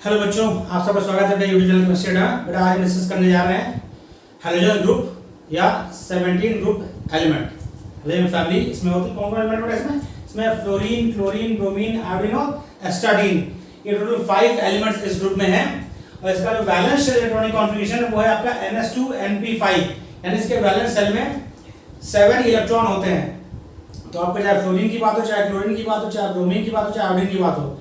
Hello बच्चों, आप सबका स्वागत है मेरे यूट्यूब चैनल केमिस्ट्री में। बेटा आज हम डिस्कस करने जा रहे हैं हैलोजन ग्रुप या 17 ग्रुप एलिमेंट। हैलोजन फैमिली इसमें होती कौन कौन एलिमेंट बेटा? इसमें फ्लोरीन, क्लोरीन, ब्रोमीन, आयोडीन और एस्टाडीन, ये टोटल 5 एलिमेंट्स इस ग्रुप में हैं। और इसका जो वैलेंस इलेक्ट्रॉनिक कॉन्फ़िगरेशन है वो है आपका NH2NP5, यानी इसके वैलेंस शेल में 7 इलेक्ट्रॉन होते हैं। तो आपको चाहे फ्लोरीन की बात हो, चाहे क्लोरीन की बात हो, चाहे ब्रोमीन की बात हो, चाहे आयोडीन की बात हो,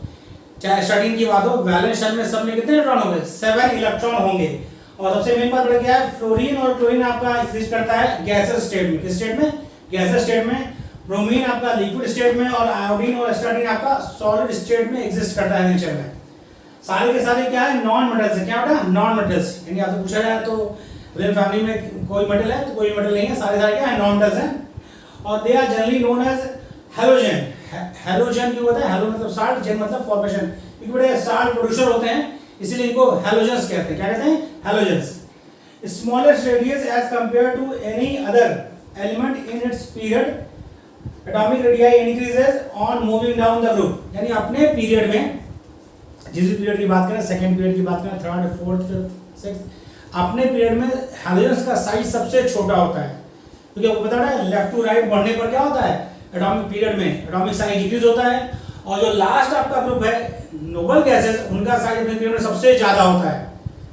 चाहे एस्टाडीन की बात हो, वैलेंस शेल में सब में कितने इलेक्ट्रॉन होंगे? 7 इलेक्ट्रॉन होंगे। और सबसे मेन बात क्या है, फ्लोरीन और क्लोरीन आपका एग्जिस्ट करता है गैसेस स्टेट में। किस स्टेट में? गैसेस स्टेट में। ब्रोमीन आपका लिक्विड स्टेट में और आयोडीन और एस्टाडीन आपका सॉलिड स्टेट में एग्जिस्ट करता है नेचर में। सारे के सारे क्या है? नॉन मेटल्स है। क्या बेटा? Non metals. यानी आपसे पूछा जाए तो फैमिली में कोई मेटल है तो कोई मेटल नहीं है, सारे क्या है? नॉन मेटल्स हैं। और they are generally known as halogen. Halogen क्यों होता है? हैलो मतलब साल्ट, जेन मतलब फॉर्मेशन, क्योंकि बड़े साल्ट प्रोड्यूसर होते हैं, इसीलिए इनको हैलोजेंस कहते हैं। क्या कहते हैं? Halogens. Smallest radius as compare to any other element in its period, atomic radius increases on moving down the group. यानी अपने पीरियड में, जिस पीरियड की बात करें, सेकंड पीरियड की बात करें, थर्ड, फोर्थ, फिफ्थ, सिक्स्थ, अपने पीरियड में हैलोजेंस का साइज सबसे छोटा होता है। क्योंकि आपको पता है लेफ्ट टू राइट बढ़ने पर क्या होता है? एटॉमिक पीरियड में एटॉमिक साइज डिक्रीज होता है। और जो लास्ट आपका ग्रुप है नोबल गैसेस, उनका साइज अपने पीरियड में सबसे ज्यादा होता है।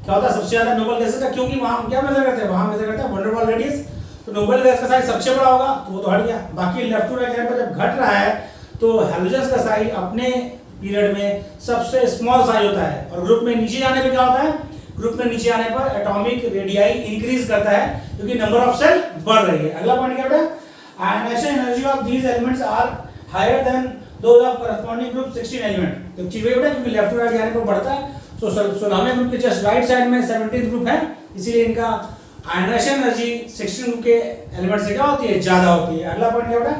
क्या होता है सबसे ज्यादा? नोबल गैसेस का, क्योंकि वहां हम क्या मेजर करते हैं? वहां मेजर करते हैं वंडर वॉल रेडियस। तो नोबल गैस का साइज सबसे बड़ा होगा, तो वो तो हट गया। बाकी लेफ्ट टू राइट पर जब घट रहा है तो हैलोजेंस का साइज अपने पीरियड में सबसे स्मॉल साइज होता है। और ग्रुप में नीचे जाने पर क्या होता है? ग्रुप में नीचे आने पर एटॉमिक रेडियाई इंक्रीज करता है, क्योंकि नंबर ऑफ सेल बढ़ रही है। अगला पॉइंट क्या है? Ionisation energy of these elements are higher than those of corresponding group 16 element. तो चीज ये बेटा क्योंकि लेफ्ट टू राइट जाने पर बढ़ता है। सो 16वें ग्रुप के जस्ट राइट साइड में 17th ग्रुप है, इसीलिए इनका आयनाइजेशन एनर्जी 16 ग्रुप के एलिमेंट से क्या होती है? ज्यादा होती है। अगला पॉइंट क्या बेटा?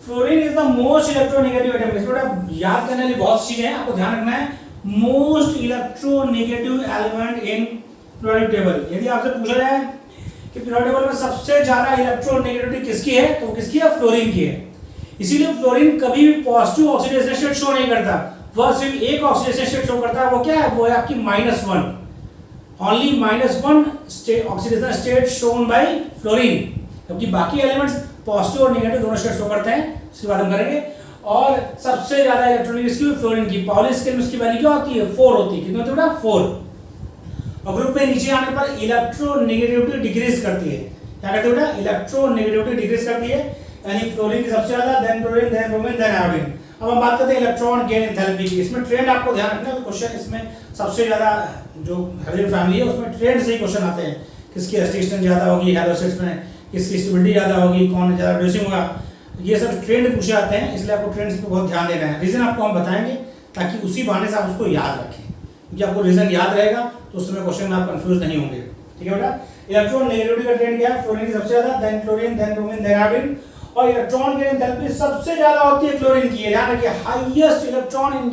Fluorine is the most electronegative atom. इस बेटा याद करने वाली बहुत चीजें हैं, आपको ध्यान रखना है। Most electronegative element in periodic table. यदि आपसे पूछा जाए कि पीरियोडिक टेबल में सबसे ज्यादा इलेक्ट्रोनेगेटिविटी किसकी है, तो किसकी है? फ्लोरीन की है। इसीलिए फ्लोरीन कभी भी पॉजिटिव ऑक्सीडेशन स्टेट शो नहीं करता, वह सिर्फ एक ऑक्सीडेशन स्टेट शो करता है। वो क्या है? वो है आपकी -1। Only -1 oxidation state shown by fluorine, जबकि बाकी एलिमेंट्स पॉजिटिव और नेगेटिव दोनों स्टेट शो करते हैं। इसके बारे में करेंगे। और सबसे ज्यादा इलेक्ट्रोनेगेटिविटी फ्लोरीन की। पाउली स्केल में उसकी वैल्यू क्या होती है? 4 होती है। कितनी होती है बेटा? 4। और ग्रुप में नीचे आने पर इलेक्ट्रोनेगेटिविटी डिक्रीज करती है। क्या करती है बेटा? इलेक्ट्रोनेगेटिविटी डिक्रीज करती है। यानी फ्लोरीन की सबसे ज्यादा, then chlorine, then bromine, then iodine. अब हम बात करते हैं इलेक्ट्रॉन गेन एंथैल्पी की। इसमें ट्रेंड आपको ध्यान रखना है। क्वेश्चन इसमें सबसे ज्यादा जो हैलोजन फैमिली है उसमें ट्रेंड से ही क्वेश्चन आते हैं। किसकी एस्टिशन ज्यादा होगी हैलोजेंस में, किसकी स्टेबिलिटी ज्यादा होगी, कौन ज्यादा रिड्यूसिंग होगा, ये सब ट्रेंड पूछे जाते हैं। इसलिए आपको ट्रेंड्स पे बहुत ध्यान देना है। रीजन आपको हम बताएंगे ताकि उसी बहाने से आप उसको याद रखें, क्योंकि आपको रीजन याद रहेगा तो उस समय क्वेश्चन में आप कंफ्यूज नहीं होंगे। ठीक है बेटा? इलेक्ट्रॉन नेगेटिविटी का ट्रेंड क्या है? फ्लोरीन की सबसे ज्यादा, then chlorine, then bromine, then iodine. और इलेक्ट्रॉन गेन एंथैल्पी सबसे ज्यादा होती है क्लोरीन की। ध्यान रखिए, हाईएस्ट इलेक्ट्रॉन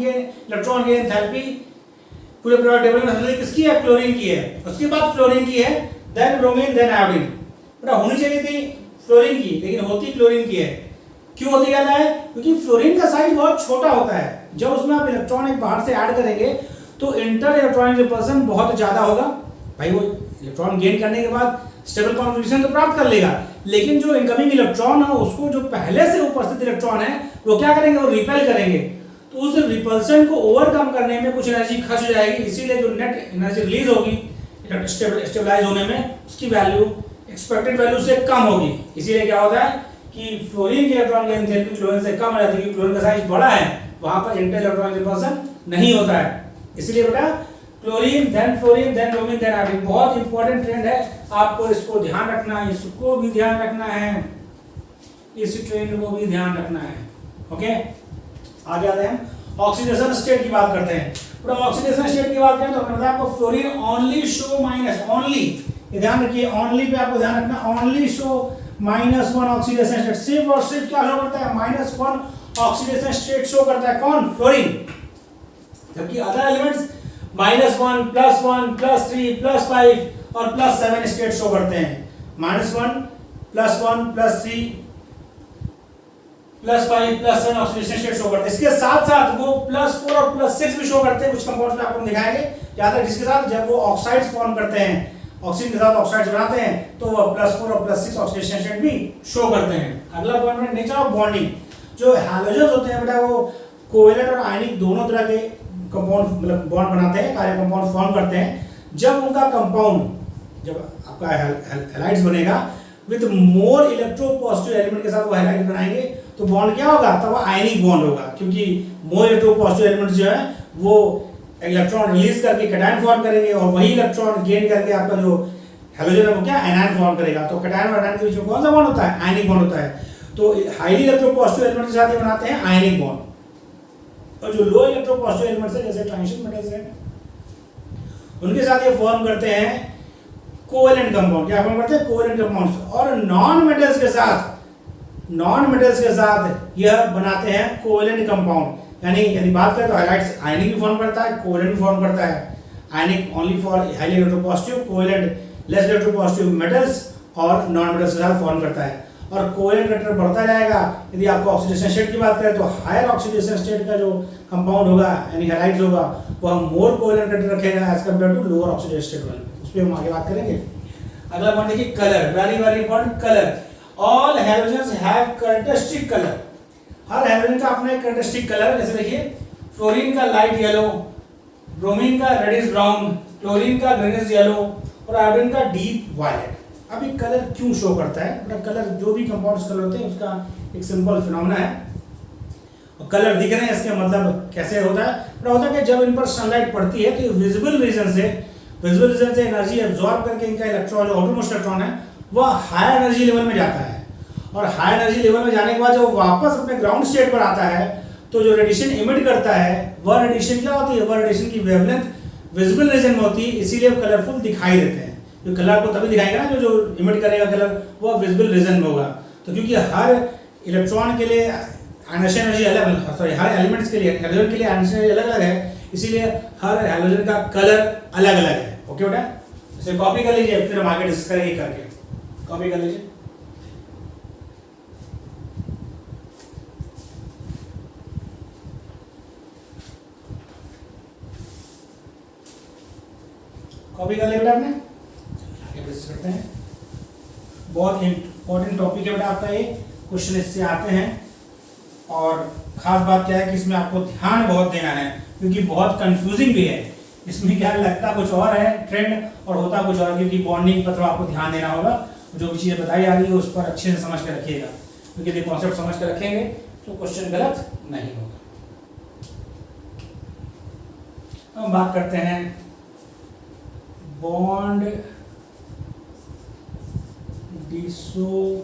गेन एंथैल्पी पूरे पीरियोडिक टेबल में सबसे किसकी है? क्लोरीन की है। उसके बाद फ्लोरीन की है, देन ब्रोमीन, देन आयोडीन। बेटा होनी चाहिए थी फ्लोरीन की, लेकिन होती क्लोरीन की है। क्यों होती ज्यादा है? क्योंकि फ्लोरीन का साइज बहुत छोटा होता है। जब उसमें आप इलेक्ट्रॉन एक बाहर से ऐड करेंगे तो इंटर इलेक्ट्रॉनिक रिपल्सन बहुत ज्यादा होगा। भाई वो इलेक्ट्रॉन गेन करने के बाद स्टेबल कॉन्फिगरेशन तो प्राप्त कर लेगा, लेकिन जो इनकमिंग इलेक्ट्रॉन है उसको जो पहले से उपस्थित इलेक्ट्रॉन है वो क्या करेंगे? वो रिपेल करेंगे। तो उस रिपल्सन को ओवरकम करने में कुछ एनर्जी खर्च हो जाएगी। इसीलिए जो नेट एनर्जी रिलीज होगी स्टेबलाइज होने में, उसकी वैल्यू एक्सपेक्टेड वैल्यू से कम होगी। इसीलिए क्या होता है कि फ्लोरीन की इलेक्ट्रॉन गेन एंथैल्पी क्लोरीन से कम हो जाती है, क्योंकि क्लोरीन का साइज बड़ा है, वहां पर इंटर इलेक्ट्रॉनिक रिपल्सन नहीं होता है। इसलिए बेटा chlorine, then fluorine, then bromine, then iodine बहुत इंपॉर्टेंट ट्रेंड है। आपको इसको ध्यान रखना है, इसको भी ध्यान रखना है, इस ट्रेंड को भी ध्यान रखना है। ओके, आगे आते हैं हम ऑक्सीडेशन स्टेट की बात करते हैं। तो ऑक्सीडेशन स्टेट की बात करें तो हमने बताया आपको fluorine only show minus, only ये ध्यान रखिए, ओनली पे आपको ध्यान रखना, ओनली शो -1 ऑक्सीडेशन स्टेट। सिर्फ और सिर्फ क्या शो करता है? -1 ऑक्सीडेशन स्टेट शो करता है। कौन? फ्लोरीन। जबकि अदर एलिमेंट्स -1, +1, +3, +5 और +7 स्टेट शो करते हैं। -1, +1, +3, +5 +7 ऑक्सीडेशन स्टेट शो करते हैं। इसके साथ साथ वो +4 और +6 भी शो करते हैं कुछ कंपाउंड्स में, आपको दिखाएंगे। याद रखिए जिसके साथ जब वो ऑक्साइड्स फॉर्म करते हैं, ऑक्सीजन के साथ ऑक्साइड्स बनाते हैं, तो वो +4 और +6 ऑक्सीडेशन स्टेट भी शो करते हैं। अगला पॉइंट है नेचर ऑफ बॉन्डिंग। जो हैलोजन्स होते हैं बेटा, वो कोवेलेंट और आयनिक दोनों तरह के कंपाउंड मतलब बॉन्ड बनाते हैं, कार्य कंपाउंड फॉर्म करते हैं। जब उनका कंपाउंड, जब आपका हैलाइड्स बनेगा विद मोर इलेक्ट्रोपॉजिटिव एलिमेंट के साथ वो हैलाइड बनाएंगे, तो बॉन्ड क्या होगा, तब वो आयनिक बॉन्ड होगा, क्योंकि मोर इलेक्ट्रोपॉजिटिव एलिमेंट जो है वो इलेक्ट्रॉन रिलीज करके कैटायन फॉर्म करेंगे, और वही इलेक्ट्रॉन गेन करके आपका जो हैलोजन है वो क्या एनायन फॉर्म करेगा। तो कैटायन और एनायन के बीच में कौन सा बॉन्ड होता है, आयनिक बॉन्ड होता है। तो हाईली इलेक्ट्रोपॉजिटिव एलिमेंट के साथ ये बनाते हैं आयनिक बॉन्ड, और जो लो इलेक्ट्रोपॉजिटिव एलिमेंट्स है जैसे ट्रांजिशन मेटल्स हैं, उनके साथ ये फॉर्म करते हैं कोवेलेंट कंपाउंड। क्या फॉर्म करते हैं, कोवेलेंट कंपाउंड्स। और नॉन मेटल्स के साथ यह बनाते हैं कोवेलेंट कंपाउंड। यानी यदि बात करें तो हाइलाइट्स आयनिक भी फॉर्म करता है, कोवेलेंट भी फॉर्म करता है। Ionic only for highly electropositive, covalent less electropositive metals और नॉन मेटल्स के साथ फॉर्म करता है। और कोवेलेंट फैक्टर बढ़ता जाएगा। यदि आपको ऑक्सीडेशन स्टेट की बात करें तो हायर ऑक्सीडेशन स्टेट का जो कंपाउंड होगा यानी हैलाइड्स होगा, वह मोर कोवेलेंट फैक्टर रखेगा as compare to lower oxidation state वाले। उस पर हम आगे बात करेंगे। अगला पॉइंट देखिए colour, very very important. Colour, all halogens have characteristic colour. Her halogen का अपना एक कैरेक्टरिस्टिक कलर। जैसे देखिए फ्लोरीन का लाइट येलो, ब्रोमीन का रेडिश ब्राउन, क्लोरीन का ग्रीनिश येलो और आयोडीन का डीप वायलेट। अब ये कलर क्यों शो करता है, मतलब कलर जो भी कंपाउंड्स कलर होते हैं उसका एक सिंपल फिनोमेना है। और कलर दिख रहे हैं इसका मतलब कैसे होता है, होता है कि जब इन पर सनलाइट पड़ती है तो विजिबल रीजन से एनर्जी एब्जॉर्ब करके इनका इलेक्ट्रॉन जो आउटरमोस्ट इलेक्ट्रॉन है वह हाई एनर्जी लेवल में जाता है। और हाई एनर्जी लेवल में जाने के बाद जब वापस अपने ग्राउंड स्टेट पर आता है तो जो रेडिएशन इमिट करता है वह रेडिएशन क्या होती है, वह रेडिएशन की वेवलेंथ विजिबल रीजन में होती है, इसीलिए वो कलरफुल दिखाई देते हैं। जो कलर को तभी दिखाएगा ना जो इमिट करेगा कलर वह विजिबल रीजन में होगा। तो क्योंकि हर इलेक्ट्रॉन के लिए आयनेशन एनर्जी अलग, सॉरी हर एलिमेंट्स के लिए हैलोजन के लिए आयनेशन एनर्जी अलग अलग है, इसीलिए हर हैलोजन का कलर अलग अलग है। ओके बेटा, इसे कॉपी कर लीजिए, फिर हम आगे डिस्कस करेंगे करके। कॉपी कर लीजिए। कॉपी कर लिया बेटा आपने, आगे डिस्कस करते हैं। बहुत इंपॉर्टेंट टॉपिक है बेटा आपका ये, क्वेश्चन इससे आते हैं। और खास बात क्या है कि इसमें आपको ध्यान बहुत देना है क्योंकि बहुत कंफ्यूजिंग भी है। इसमें क्या लगता कुछ और है ट्रेंड और होता कुछ और, क्योंकि बॉन्डिंग पर तो आपको ध्यान देना होगा। जो भी चीज़ें बताई जा रही है उस पर अच्छे से समझ कर रखिएगा, क्योंकि यदि कॉन्सेप्ट समझ कर रखेंगे तो क्वेश्चन गलत नहीं होगा। हम बात करते हैं बॉन्ड डिसोसिएशन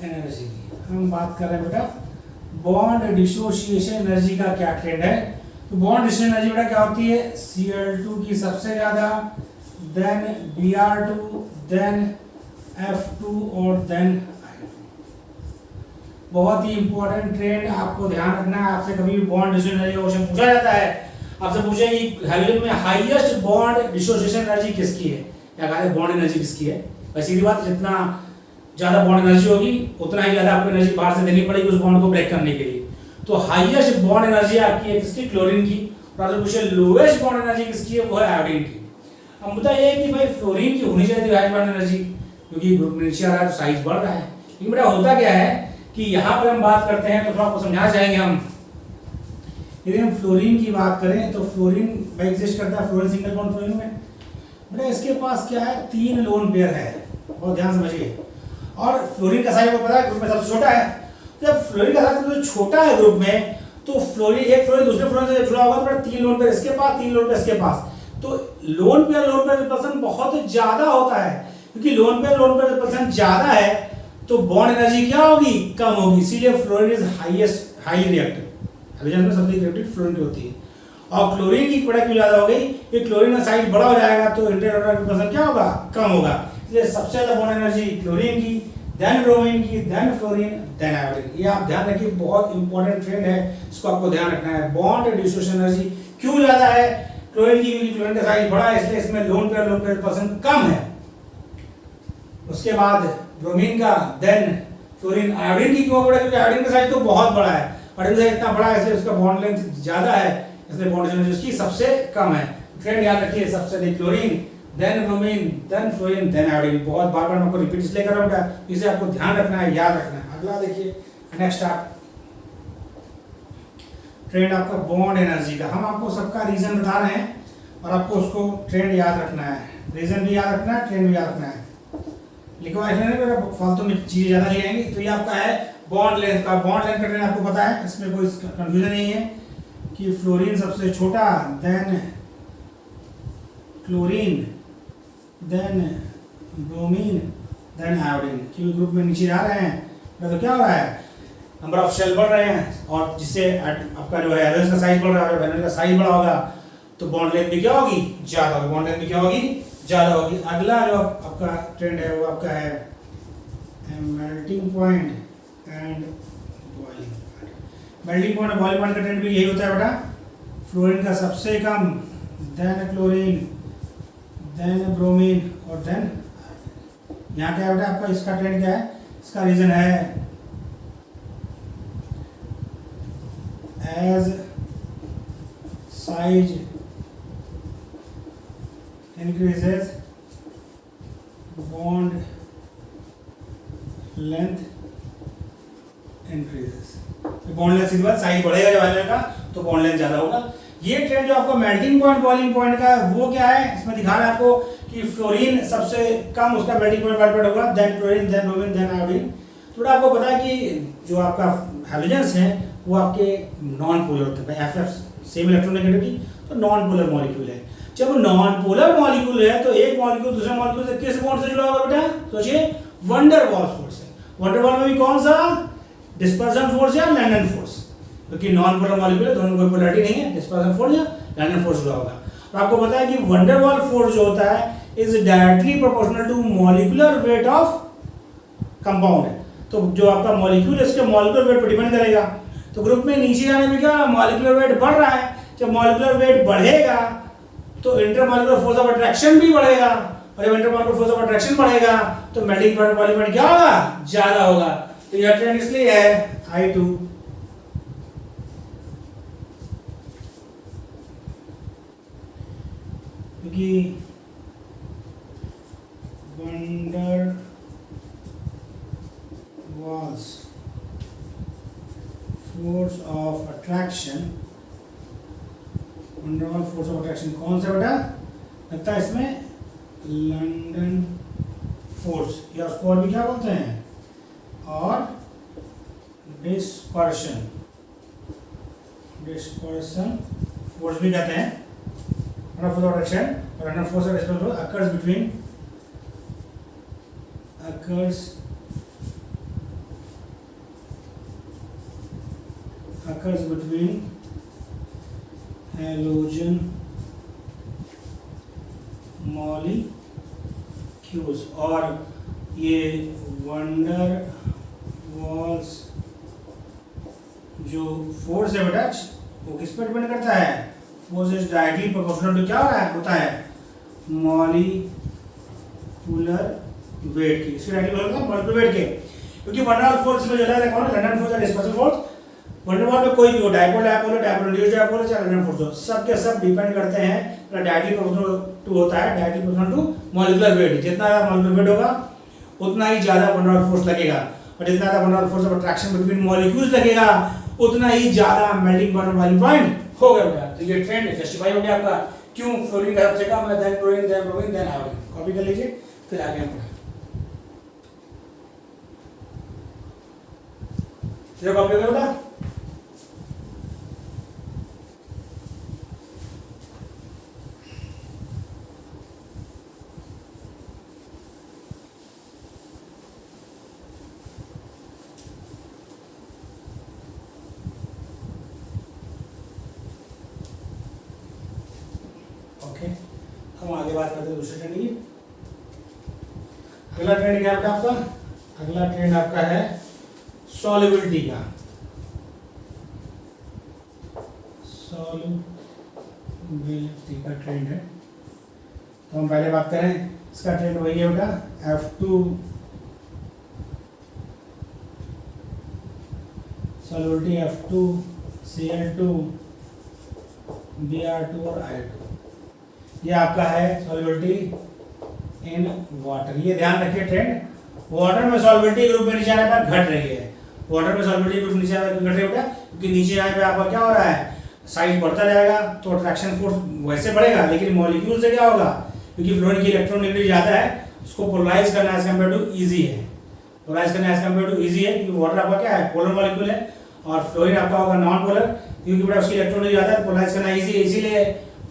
एनर्जी की। हम बात कर रहे हैं बेटा बॉन्ड डिसोसिएशन एनर्जी का क्या ट्रेंड है। तो बॉन्ड डिसोसिएशन एनर्जी बेटा क्या होती है, Cl2 की सबसे ज्यादा, देन Br2, देन F2 और देन I2। बहुत ही इंपॉर्टेंट ट्रेंड, आपको ध्यान रखना है। आपसे कभी भी बॉन्ड डिसोसिएशन एनर्जी का क्वेश्चन पूछा जाता है, आपसे पूछे कि हाइड्रोजन में हाईएस्ट बॉन्ड डिसोसिएशन एनर्जी किसकी है, या कहा बॉन्ड एनर्जी किसकी है। वैसे ही बात, जितना ज्यादा बॉन्ड एनर्जी होगी उतना ही ज्यादा आपको एनर्जी बाहर से देनी पड़ेगी उस बॉन्ड को ब्रेक करने के लिए। तो हाईएस्ट बॉन्ड एनर्जी आपकी है किसकी, क्लोरीन की। और अगर पूछे लोएस्ट बॉन्ड एनर्जी किसकी है, वो है आयोडीन की। अब मुद्दा ये है कि भाई फ्लोरीन की होनी चाहिए हाई बॉन्ड एनर्जी, क्योंकि ग्रुप नीचे आ रहा है तो साइज बढ़ रहा है। लेकिन बेटा होता क्या है कि यहाँ पर हम बात करते हैं तो थोड़ा आपको समझाना चाहेंगे हम। यदि हम फ्लोरीन की बात करें तो फ्लोरीन भाई एग्जिस्ट करता है फ्लोरीन सिंगल बॉन्ड फ्लोरीन में। बेटा इसके पास क्या है, 3 लोन पेयर है, बहुत ध्यान समझिए। और फ्लोरीन का साइज आपको पता है ग्रुप में सबसे छोटा है। जब फ्लोरीन का साइज सबसे छोटा है ग्रुप में, तो फ्लोरीन एक फ्लोरीन दूसरे फ्लोरीन से जुड़ा होगा तो 3 लोन पेयर इसके पास, 3 लोन पेयर इसके पास। तो लोन पेयर रिपल्सन बहुत ज्यादा होता है, क्योंकि लोन पेयर रिपल्सन ज्यादा है तो बॉन्ड एनर्जी क्या होगी, कम होगी। इसीलिए fluorine is highest highly reactive. Hydrogen में सबसे रिएक्टिव फ्लोरीन की होती है। और क्लोरीन की प्रोडक्ट क्यों ज्यादा हो गई, ये क्लोरीन का साइज बड़ा हो जाएगा तो इंटरएटॉमिक रिपल्सन क्या होगा, कम होगा। इसलिए सबसे ज्यादा बॉन्ड एनर्जी क्लोरीन की, देन ब्रोमीन की, देन फ्लोरीन, देन आयोडीन। ये आप ध्यान रखिए, बहुत इंपॉर्टेंट ट्रेंड है, इसको आपको ध्यान रखना है। बॉन्ड डिसोसिएशन एनर्जी क्यों ज्यादा है क्लोरीन की, क्योंकि क्लोरीन का साइज बड़ा है, इसलिए इसमें लोन पेयर रिपल्सन कम है। उसके बाद ब्रोमीन का, देन फ्लोरीन। आयोडीन की क्यों बड़ा? क्योंकि आयोडीन का साइज तो बहुत बड़ा है, आयोडीन का साइज इतना बड़ा है इसलिए उसका बॉन्ड लेंथ ज्यादा है, इसलिए बॉन्ड लेंथ उसकी सबसे कम है। फ्रेंड याद रखिए, सबसे अधिक chlorine, then bromine, then fluorine, then iodine. बहुत बार बार मैं आपको रिपीट इसलिए कर रहा हूं बेटा, इसे आपको ध्यान रखना है, याद रखना है। अगला देखिए, नेक्स्ट आप ट्रेंड आपका बॉन्ड एनर्जी का। हम आपको सबका रीजन बता रहे हैं और आपको उसको ट्रेंड याद रखना है, रीजन भी याद रखना है, ट्रेंड भी याद रखना है। लिखो ऐसे नहीं मेरा फालतू में चीजें ज्यादा ले आएंगी। तो ये आपका है बॉन्ड लेंथ का। बॉन्ड लेंथ का ट्रेंड आपको पता है, इसमें कोई कंफ्यूजन नहीं है कि फ्लोरीन सबसे छोटा, then chlorine, then bromine, then iodine. क्यों ग्रुप में नीचे जा रहे हैं तो क्या हो रहा है, नंबर ऑफ शेल बढ़ रहे हैं और जिससे आपका जो है एरोस का साइज बढ़ रहा है, वैलेंस का साइज बड़ा होगा तो बॉन्ड लेंथ भी क्या होगी, ज्यादा होगी। बॉन्ड लेंथ भी क्या होगी, ज्यादा होगी। अगला जो आपका ट्रेंड है वो आपका है melting point and boiling point. Melting point और बॉइलिंग पॉइंट का ट्रेंड भी यही होता है बेटा, फ्लोरीन का सबसे कम, देन क्लोरीन, देन ब्रोमीन और देन। यहाँ क्या है बेटा आपका, इसका ट्रेंड क्या है, इसका रीजन है as size increases bond length increases। Bond length के बाद साइज बढ़ेगा जब आएगा तो बॉन्ड लेंथ ज्यादा होगा। ये ट्रेंड जो आपका मेल्टिंग पॉइंट बॉइलिंग पॉइंट का वो क्या है, इसमें दिखा रहा है आपको कि फ्लोरीन सबसे कम उसका मेल्टिंग पॉइंट बॉइलिंग पॉइंट होगा, then chlorine, then bromine, then iodine. थोड़ा आपको पता है कि जो आपका हैलोजेंस है वो आपके नॉन पोलर होते हैं, एफ सेम इलेक्ट्रोनेगेटिविटी, तो नॉन पोलर मॉलिक्यूल है। जब नॉन पोलर मॉलिक्यूल है तो एक मॉलिक्यूल दूसरे मॉलिक्यूल से किस बॉन्ड से जुड़ा होगा बेटा, सोचिए वन डेर वाल्स फोर्स से। वन डेर वाल्स में भी कौन सा, डिस्पर्सन फोर्स या लैंडन फोर्स, क्योंकि नॉन पोलर मॉलिक्यूल है, दोनों में कोई पोलैरिटी नहीं है, डिस्पर्सन फोर्स या लैंडन फोर्स जुड़ा होगा। और आपको पता है कि वन डेर वाल्स फोर्स जो होता है is directly proportional to molecular weight of compound. तो जो आपका मॉलिक्यूल है उसके मॉलिक्यूलर वेट पर डिपेंड करेगा। तो ग्रुप में नीचे जाने में क्या, मॉलिक्यूलर वेट बढ़ रहा है। जब मॉलिक्यूलर वेट बढ़ेगा तो इंटरमॉलिक्यूलर फोर्स ऑफ अट्रैक्शन भी बढ़ेगा, और जब इंटरमॉलिक्यूलर फोर्स ऑफ अट्रैक्शन बढ़ेगा तो मेल्टिंग पॉइंट बॉइलिंग पॉइंट क्या होगा, ज्यादा होगा। तो यह ट्रेंड इसलिए है I2। क्योंकि van der Waals force of attraction, van der Waals force of attraction कौन सा बेटा लगता है इसमें, लंडन फोर्स, या उसको और भी क्या बोलते हैं, और डिस्पर्शन फोर्स भी कहते हैं। वंडर फोर्स ऑफ अट्रैक्शन और wonder force of dispersion occurs between halogen molecules। और ये वंडर वाल्स जो फोर्स है बेटा वो किस पर डिपेंड करता है, force is directly proportional to क्या हो रहा है, होता है मॉलिक्यूलर वेट की। इसके डायरेक्टली होगा मॉलिक्यूलर वेट के, क्योंकि वंडर फोर्स में जो है कौन है, लंडन फोर्स या डिस्पर्सन फोर्स। वंडर वाल में कोई भी हो, dipole dipole dipole induced dipole या लंडन फोर्स हो, सब के सब डिपेंड करते हैं डायरेक्टली प्रोपोर्शनल टू होता है, directly proportional to molecular weight. जितना ज्यादा मॉलिक्यूलर वेट होगा उतना ही ज्यादा वंडर वाल फोर्स लगेगा, और जितना ज्यादा wonder Waals force of attraction between molecules लगेगा उतना ही ज्यादा मेल्टिंग पॉइंट बॉइलिंग पॉइंट होगा बेटा। तो ये ट्रेंड जस्टिफाई हो गया आपका, क्यों फ्लोरीन का सबसे कम है, then chlorine, then bromine, then iodine. Copy कर लीजिए, फिर आगे हम पढ़ेंगे। चलो कॉपी कर बेटा। हम आगे बात करते हैं दूसरे ट्रेंड की। अगला ट्रेंड क्या है आपका, अगला ट्रेंड आपका है सॉल्युबिलिटी का। सॉल्युबिलिटी का ट्रेंड है, तो हम पहले बात करें इसका ट्रेंड वही है बेटा F2 solubility F2 Cl2 Br2 और I2, ये आपका है सॉल्युबिलिटी इन वाटर। ये ध्यान रखिए ट्रेंड, वाटर में सॉल्युबिलिटी ग्रुप में नीचे आने पर घट रही है, वाटर में सॉल्युबिलिटी ग्रुप नीचे आने पर घट रही है क्योंकि नीचे आने पे आपका क्या हो रहा है, साइज बढ़ता जाएगा तो अट्रैक्शन फोर्स वैसे बढ़ेगा, लेकिन मॉलिक्यूल से क्या होगा, क्योंकि फ्लोरीन की इलेक्ट्रॉन निकल जाता है, उसको पोलराइज करना एज कम्पेयर टू इजी है, पोलराइज करना एज कम्पेयर टू इजी है क्योंकि वाटर आपका क्या है, पोलर मॉलिक्यूल है और फ्लोरीन आपका होगा नॉन पोलर, क्योंकि बेटा उसकी इलेक्ट्रॉन निकल जाता है, पोलराइज करना इजी है, इसीलिए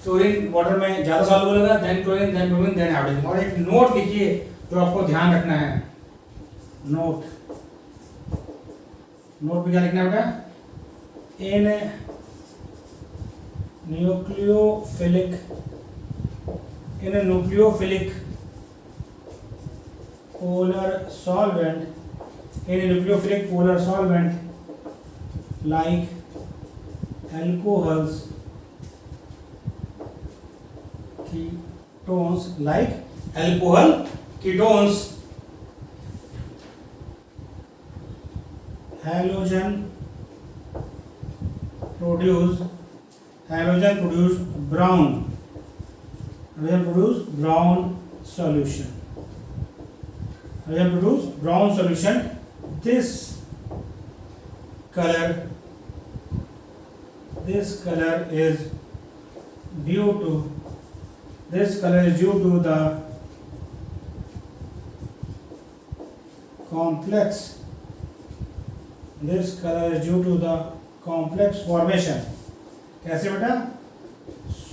फ्लोरीन वाटर में ज्यादा सॉल्युबल होगा, then chlorine, then bromine, then iodine. और एक नोट लिखिए जो आपको ध्यान रखना है, नोट में क्या लिखना है बेटा, इन nucleophilic polar solvent like alcohols, ketones, halogen produce brown solution. This color is due to the complex formation। कैसे बेटा,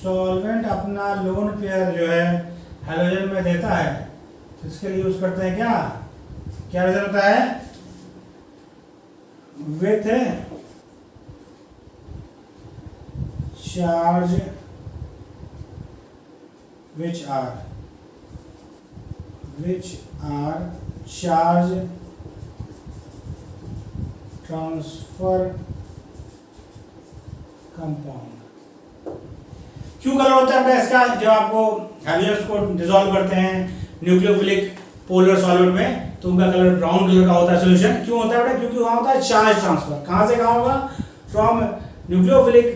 सॉल्वेंट अपना लोन पेयर जो है हैलोजन में देता है, तो इसके लिए यूज करते हैं क्या रिजल्ट होता है, with charge which are charge transfer compound। क्यों कलर होता है इसका, जब आपको हैलोजन्स को डिसॉल्व करते हैं न्यूक्लियोफिलिक पोलर सॉल्वेंट में तो उनका कलर ब्राउन कलर का होता है सोल्यूशन। क्यों होता है बेटा, क्योंकि वहां होता है चार्ज ट्रांसफर। कहां से कहां होगा, from nucleophilic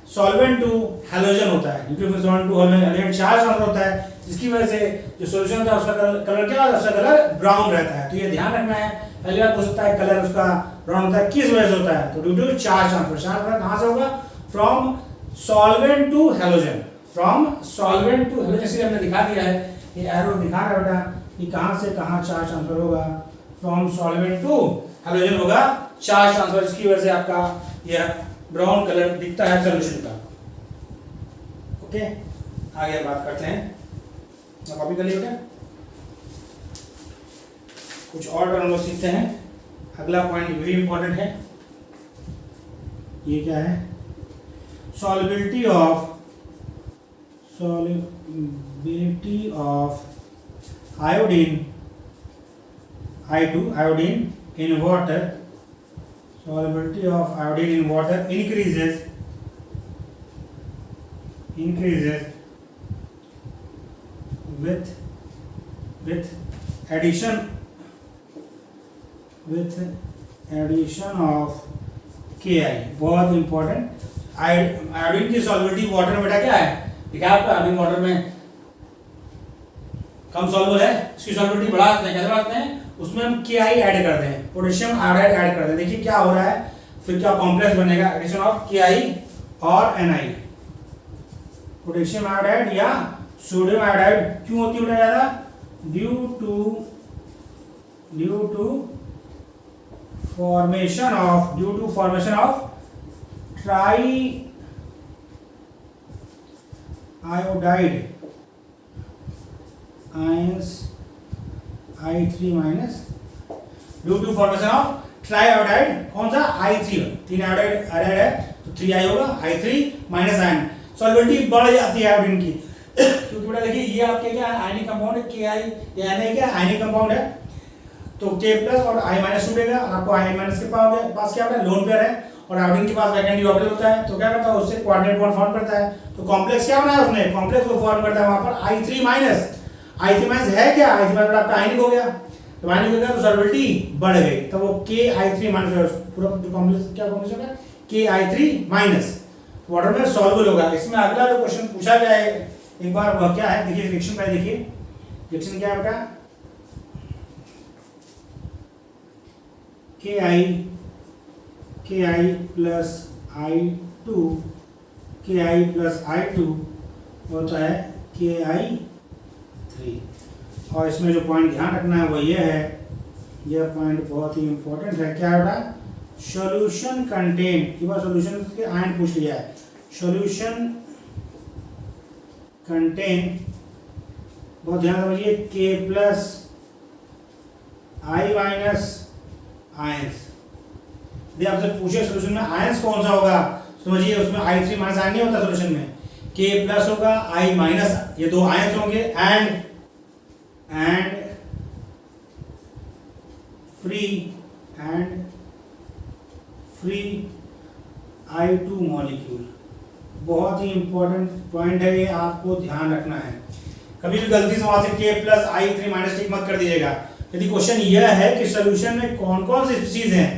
solvent to halogen होता है, nucleophilic solvent to halogen charge transfer होता है, जिसकी वजह से जो सॉल्यूशन होता है उसका कलर क्या होता है, उसका कलर ब्राउन रहता है। तो ये ध्यान रखना है, पहली बात हो सकता है कलर उसका ब्राउन होता है, किस वजह से होता है, तो due to charge transfer. Charge transfer कहां से होगा, फ्रॉम सॉल्वेंट टू हैलोजन, इसलिए हमने दिखा दिया है, ये एरो दिखा रहा है बेटा कि कहां से कहां चार्ज ट्रांसफर होगा, फ्रॉम सॉल्वेंट टू हैलोजन होगा चार्ज ट्रांसफर, इसकी वजह से आपका यह ब्राउन कलर दिखता है सॉल्यूशन का। ओके, आगे बात करते हैं, कॉपी कर लिया बेटा, कुछ और हम लोग सीखते हैं। अगला पॉइंट वेरी इंपॉर्टेंट है, ये क्या है, solubility of iodine iodine in water, solubility of iodine in water increases with addition of Ki। बहुत इंपॉर्टेंट, आयोडीन की सॉल्युबिलिटी वाटर में बेटा क्या है, देखा आपका आयोडीन वाटर में कम सॉल्युबल है, इसकी सॉल्युबिलिटी बढ़ा देते हैं, कैसे बढ़ाते हैं, उसमें हम Ki ऐड करते हैं, पोटेशियम आयोडाइड ऐड करते हैं। देखिए क्या हो रहा है, फिर क्या कॉम्प्लेक्स बनेगा, एडिशन ऑफ Ki और Ni, पोटेशियम आयोडाइड या सोडियम आयोडाइड। क्यों होती है ज्यादा, due to formation of tri iodide ions I3 minus, due to formation of tri iodide, कौन सा, I3, 3 आयोडाइड है तो 3I होगा, I3 माइनस आयन, सॉल्युबिलिटी बढ़ जाती है आयोडीन की क्योंकि बेटा देखिए ये आपके क्या आयनिक कंपाउंड है, Ki या Na क्या आयनिक कंपाउंड है, तो K प्लस और I माइनस छूटेगा, आपको I माइनस के पास क्या होता है, लोन पेयर है, और आयोडीन के पास वैकेंट ऑर्बिटल होता है, तो क्या करता है, उससे कोऑर्डिनेट बॉन्ड फॉर्म करता है, तो कॉम्प्लेक्स क्या बनाया उसने, कॉम्प्लेक्स को फॉर्म करता है वहां पर I3 माइनस है क्या, I3 माइनस आपका आयनिक हो गया, जब आयन यूज किया तो सॉल्युबिलिटी बढ़ गई, तो वो Ki3 माइनस, पूरा जो कॉम्प्लेक्स क्या कॉम्प्लेक्स होगा Ki3 माइनस वाटर में सॉल्युबल होगा। इसमें अगला जो क्वेश्चन पूछा गया है एक बार, वह क्या है देखिए, रिएक्शन का देखिए, रिएक्शन क्या है बेटा, Ki प्लस I2 होता है Ki3। और इसमें जो पॉइंट ध्यान रखना है वो ये है, यह पॉइंट बहुत ही इंपॉर्टेंट है, क्या है बेटा, सॉल्यूशन कंटेन, एक बार सॉल्यूशन के आयन पूछ लिया है, सॉल्यूशन कंटेन, बहुत ध्यान समझिए, K plus I minus ions. यदि आपसे पूछे सॉल्यूशन में आयंस कौन सा होगा, समझिए उसमें I3 माइनस आयन नहीं होता सॉल्यूशन में, K प्लस होगा, I माइनस, ये दो आयंस होंगे, एंड फ्री I2 मॉलिक्यूल। बहुत ही इंपॉर्टेंट पॉइंट है ये, आपको ध्यान रखना है। कभी भी गलती से वहां से K प्लस I3 माइनस टिक मत कर दीजिएगा। यदि क्वेश्चन यह है कि सॉल्यूशन में कौन कौन सी स्पीशीज हैं,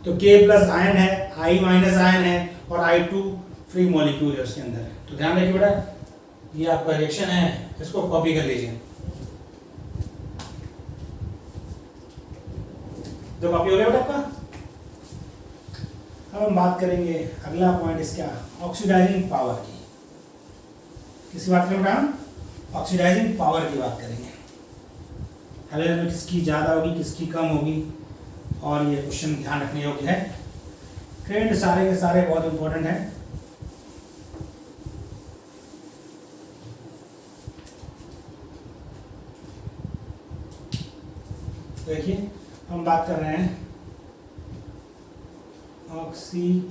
तो K प्लस आयन है, I माइनस आयन है और I2 फ्री मॉलिक्यूल है उसके अंदर। तो ध्यान रखिए बेटा, ये आपका रिएक्शन है, इसको कॉपी कर लीजिए। जो कॉपी हो गया बेटा आपका। अब हम बात करेंगे अगला पॉइंट इसका, ऑक्सीडाइजिंग पावर की। किसकी बात करेंगे हम, ऑक्सीडाइजिंग पावर की बात करेंगे। हाइड्रोजन में किसकी ज़्यादा होगी, किसकी कम होगी, और ये क्वेश्चन ध्यान रखने योग्य है। ट्रेंड सारे के सारे बहुत इंपॉर्टेंट हैं। देखिए हम बात कर रहे हैं ऑक्सीडाइजिंग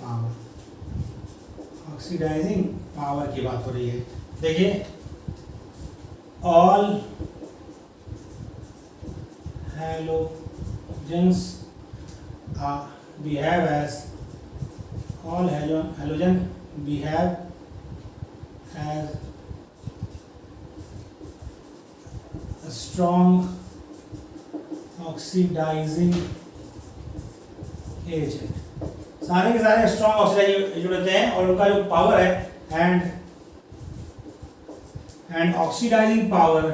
पावर, ऑक्सीडाइजिंग पावर की बात हो रही है। देखिए all halogens behave as, all halogen behave as a strong oxidizing agent। सारे के सारे स्ट्रॉन्ग ऑक्सीडाइजिंग एजेंट होते हैं और उनका जो पावर है and oxidising power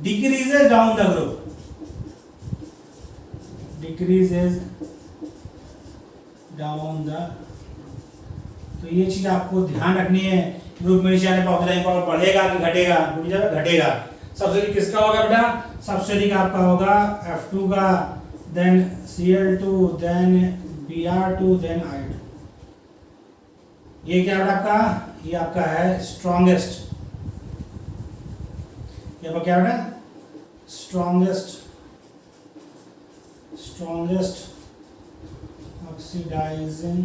decreases down the group, तो ये चीज आपको ध्यान रखनी है। ग्रुप में नीचे आने पर ऑक्सीडाइजिंग पावर बढ़ेगा कि घटेगा, घटेगा। सबसे अधिक किसका होगा बेटा, सबसे अधिक आपका होगा F2 का, then Cl2, then Br2, then I2। ये क्या है आपका, ये आपका है स्ट्रॉन्गेस्ट, ये आपका क्या बेटा, स्ट्रॉन्गेस्ट ऑक्सीडाइजिंग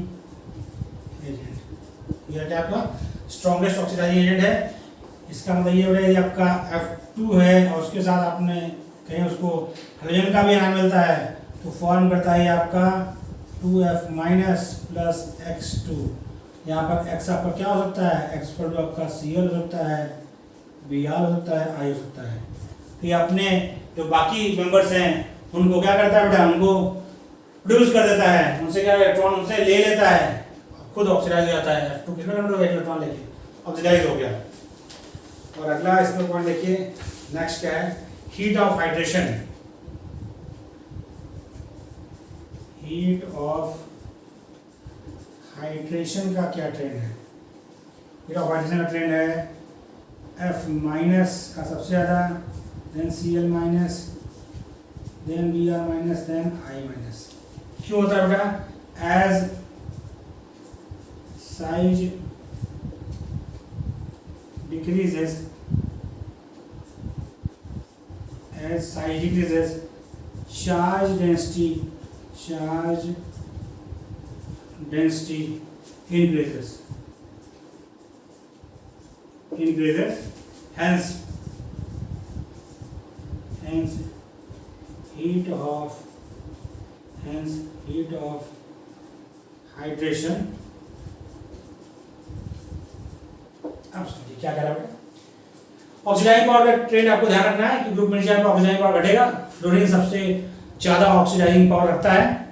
एजेंट। ये क्या आपका स्ट्रॉन्गेस्ट ऑक्सीडाइजिंग एजेंट है। इसका मतलब ये हो रहा है, यदि आपका F2 है और उसके साथ आपने कहीं उसको हाइड्रोजन का भी आयन मिलता है, तो फॉर्म करता है आपका 2F माइनस प्लस X2। यहाँ पर X आपका क्या हो सकता है, X पर जो आपका Cl हो सकता है, Br हो सकता है, I हो सकता है। तो ये अपने जो बाकी मेंबर्स हैं उनको क्या करता है बेटा, उनको प्रोड्यूस कर देता है, उनसे क्या इलेक्ट्रॉन उनसे ले लेता है, खुद ऑक्सीडाइज हो जाता है। F2 कितना नंबर हो गया, इलेक्ट्रॉन लेके ऑक्सीडाइज हो गया। और अगला इसमें पॉइंट देखिए, नेक्स्ट क्या है, heat of hydration. Heat of hydration का क्या ट्रेंड है, हीट ऑफ हाइड्रेशन का ट्रेंड है F माइनस का सबसे ज़्यादा, then Cl minus, then Br minus, then I minus. क्यों होता है बेटा, as size decreases, as size decreases, charge density increases, hence heat of hydration अब समझिए क्या कह रहा है। ऑक्सीडाइजिंग पावर का ट्रेंड आपको ध्यान रखना है कि ग्रुप में नीचे ऑक्सीडाइजिंग पावर घटेगा, फ्लोरीन सबसे ज्यादा ऑक्सीडाइजिंग पावर रखता है।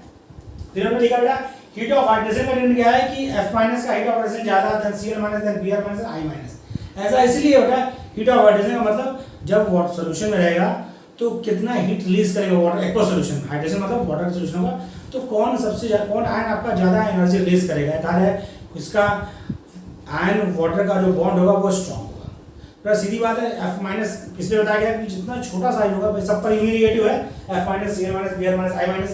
फिर हमने देखा बेटा हीट ऑफ हाइड्रेशन का ट्रेंड क्या है कि F- का हीट ऑफ हाइड्रेशन ज्यादा then Cl- then Br- then I-। ऐसा इसलिए होता है, हीट ऑफ हाइड्रेशन का मतलब जब वाटर सॉल्यूशन में रहेगा तो कितना हीट रिलीज करेगा वाटर, एक्वा सॉल्यूशन, हाइड्रेशन मतलब वाटर का सॉल्यूशन होगा, तो कौन आयन आपका ज्यादा एनर्जी रिलीज करेगा। कहा है इसका आयन वाटर का जो बॉन्ड होगा वो स्ट्रॉन्ग होगा। तो सीधी बात है, F- किसने बताया गया कि जितना छोटा साइज होगा भाई सब पर यूनिनेगेटिव है, F-, Cl-, Br-, I-,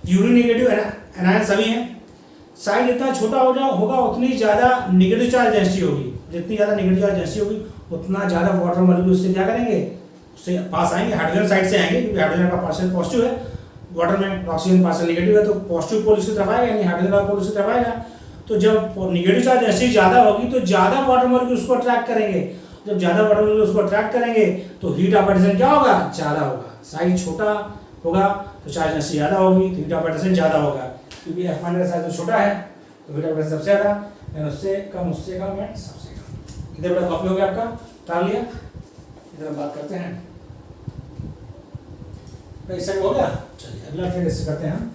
uninegative anion सभी हैं। साइज जितना छोटा होगा उतनी ज्यादा नेगेटिव चार्ज डेंसिटी होगी, जितनी ज्यादा नेगेटिव चार्ज डेंसिटी होगी उतना ज्यादा वाटर मॉलिक्यूल उससे क्या करेंगे, उससे पास आएंगे, हाइड्रोजन साइड से आएंगे, क्योंकि हाइड्रोजन का पार्शियल पॉजिटिव है, वाटर में ऑक्सीजन पार्शियल नेगेटिव है, तो पॉजिटिव पोल उसकी तरफ आएगा, यानी हाइड्रोजन का पोल उसकी तरफ आएगा। तो जब नेगेटिव चार्ज डेंसिटी ज्यादा होगी तो ज्यादा वाटर मॉलिक्यूल उसको अट्रैक्ट करेंगे, जब ज्यादा वाटर मॉलिक्यूल उसको अट्रैक्ट करेंगे तो हीट ऑफ हाइड्रेशन क्या होगा, ज्यादा होगा। साइज छोटा होगा तो चार्ज डेंसिटी ज्यादा होगी, तो हीट ऑफ हाइड्रेशन ज्यादा होगा, क्योंकि F- का साइज तो छोटा है तो हीट ऑफ हाइड्रेशन सबसे ज्यादा, देन उससे कम एंड सबसे कम। इधर बड़ा कॉपी हो गया आपका, उतार लिया। इधर हम बात करते हैं, इस साइड हो गया। चलिए अगला फिर इससे करते हैं हम।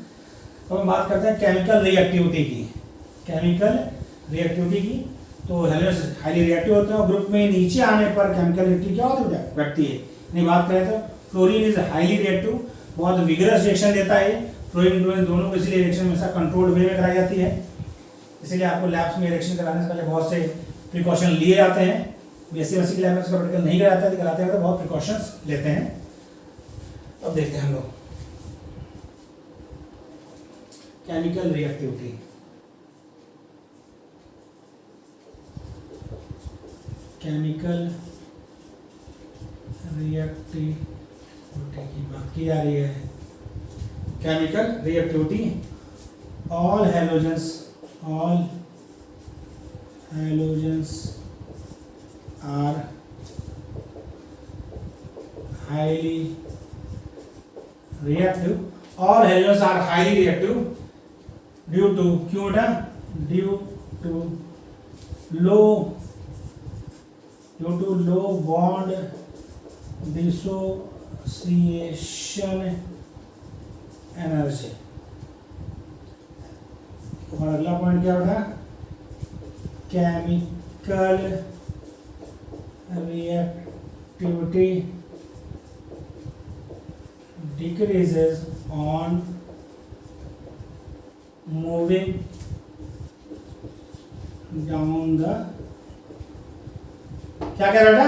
अब हम बात करते हैं केमिकल रिएक्टिविटी की। केमिकल रिएक्टिविटी की तो हेलोजन हाईली रिएक्टिव होते हैं और ग्रुप में नीचे आने पर केमिकल रिएक्टिविटी क्या होती है, घटती है। नहीं बात करें तो फ्लोरीन इज हाईली रिएक्टिव, बहुत विगरस रिएक्शन देता है। फ्लोरीन क्लोरीन दोनों को इसलिए रिएक्शन हमेशा कंट्रोल्ड वे में कराई जाती है, इसलिए आपको लैब्स में रिएक्शन कराने से पहले बहुत से प्रिकॉशन लिए जाते हैं। BSc की लैब में इसका प्रैक्टिकल नहीं कराते हैं तो बहुत प्रिकॉशंस लेते हैं। अब देखते हैं हम लोग केमिकल रिएक्टिविटी। केमिकल रिएक्टिविटी की बात की जा रही है। Chemical reactivity, all halogens are highly reactive, all halogens are highly reactive due to क्यों बेटा, due to low bond dissociation energy। और अगला पॉइंट क्या बेटा, chemical reactivity decreases on moving down the, क्या कह रहा था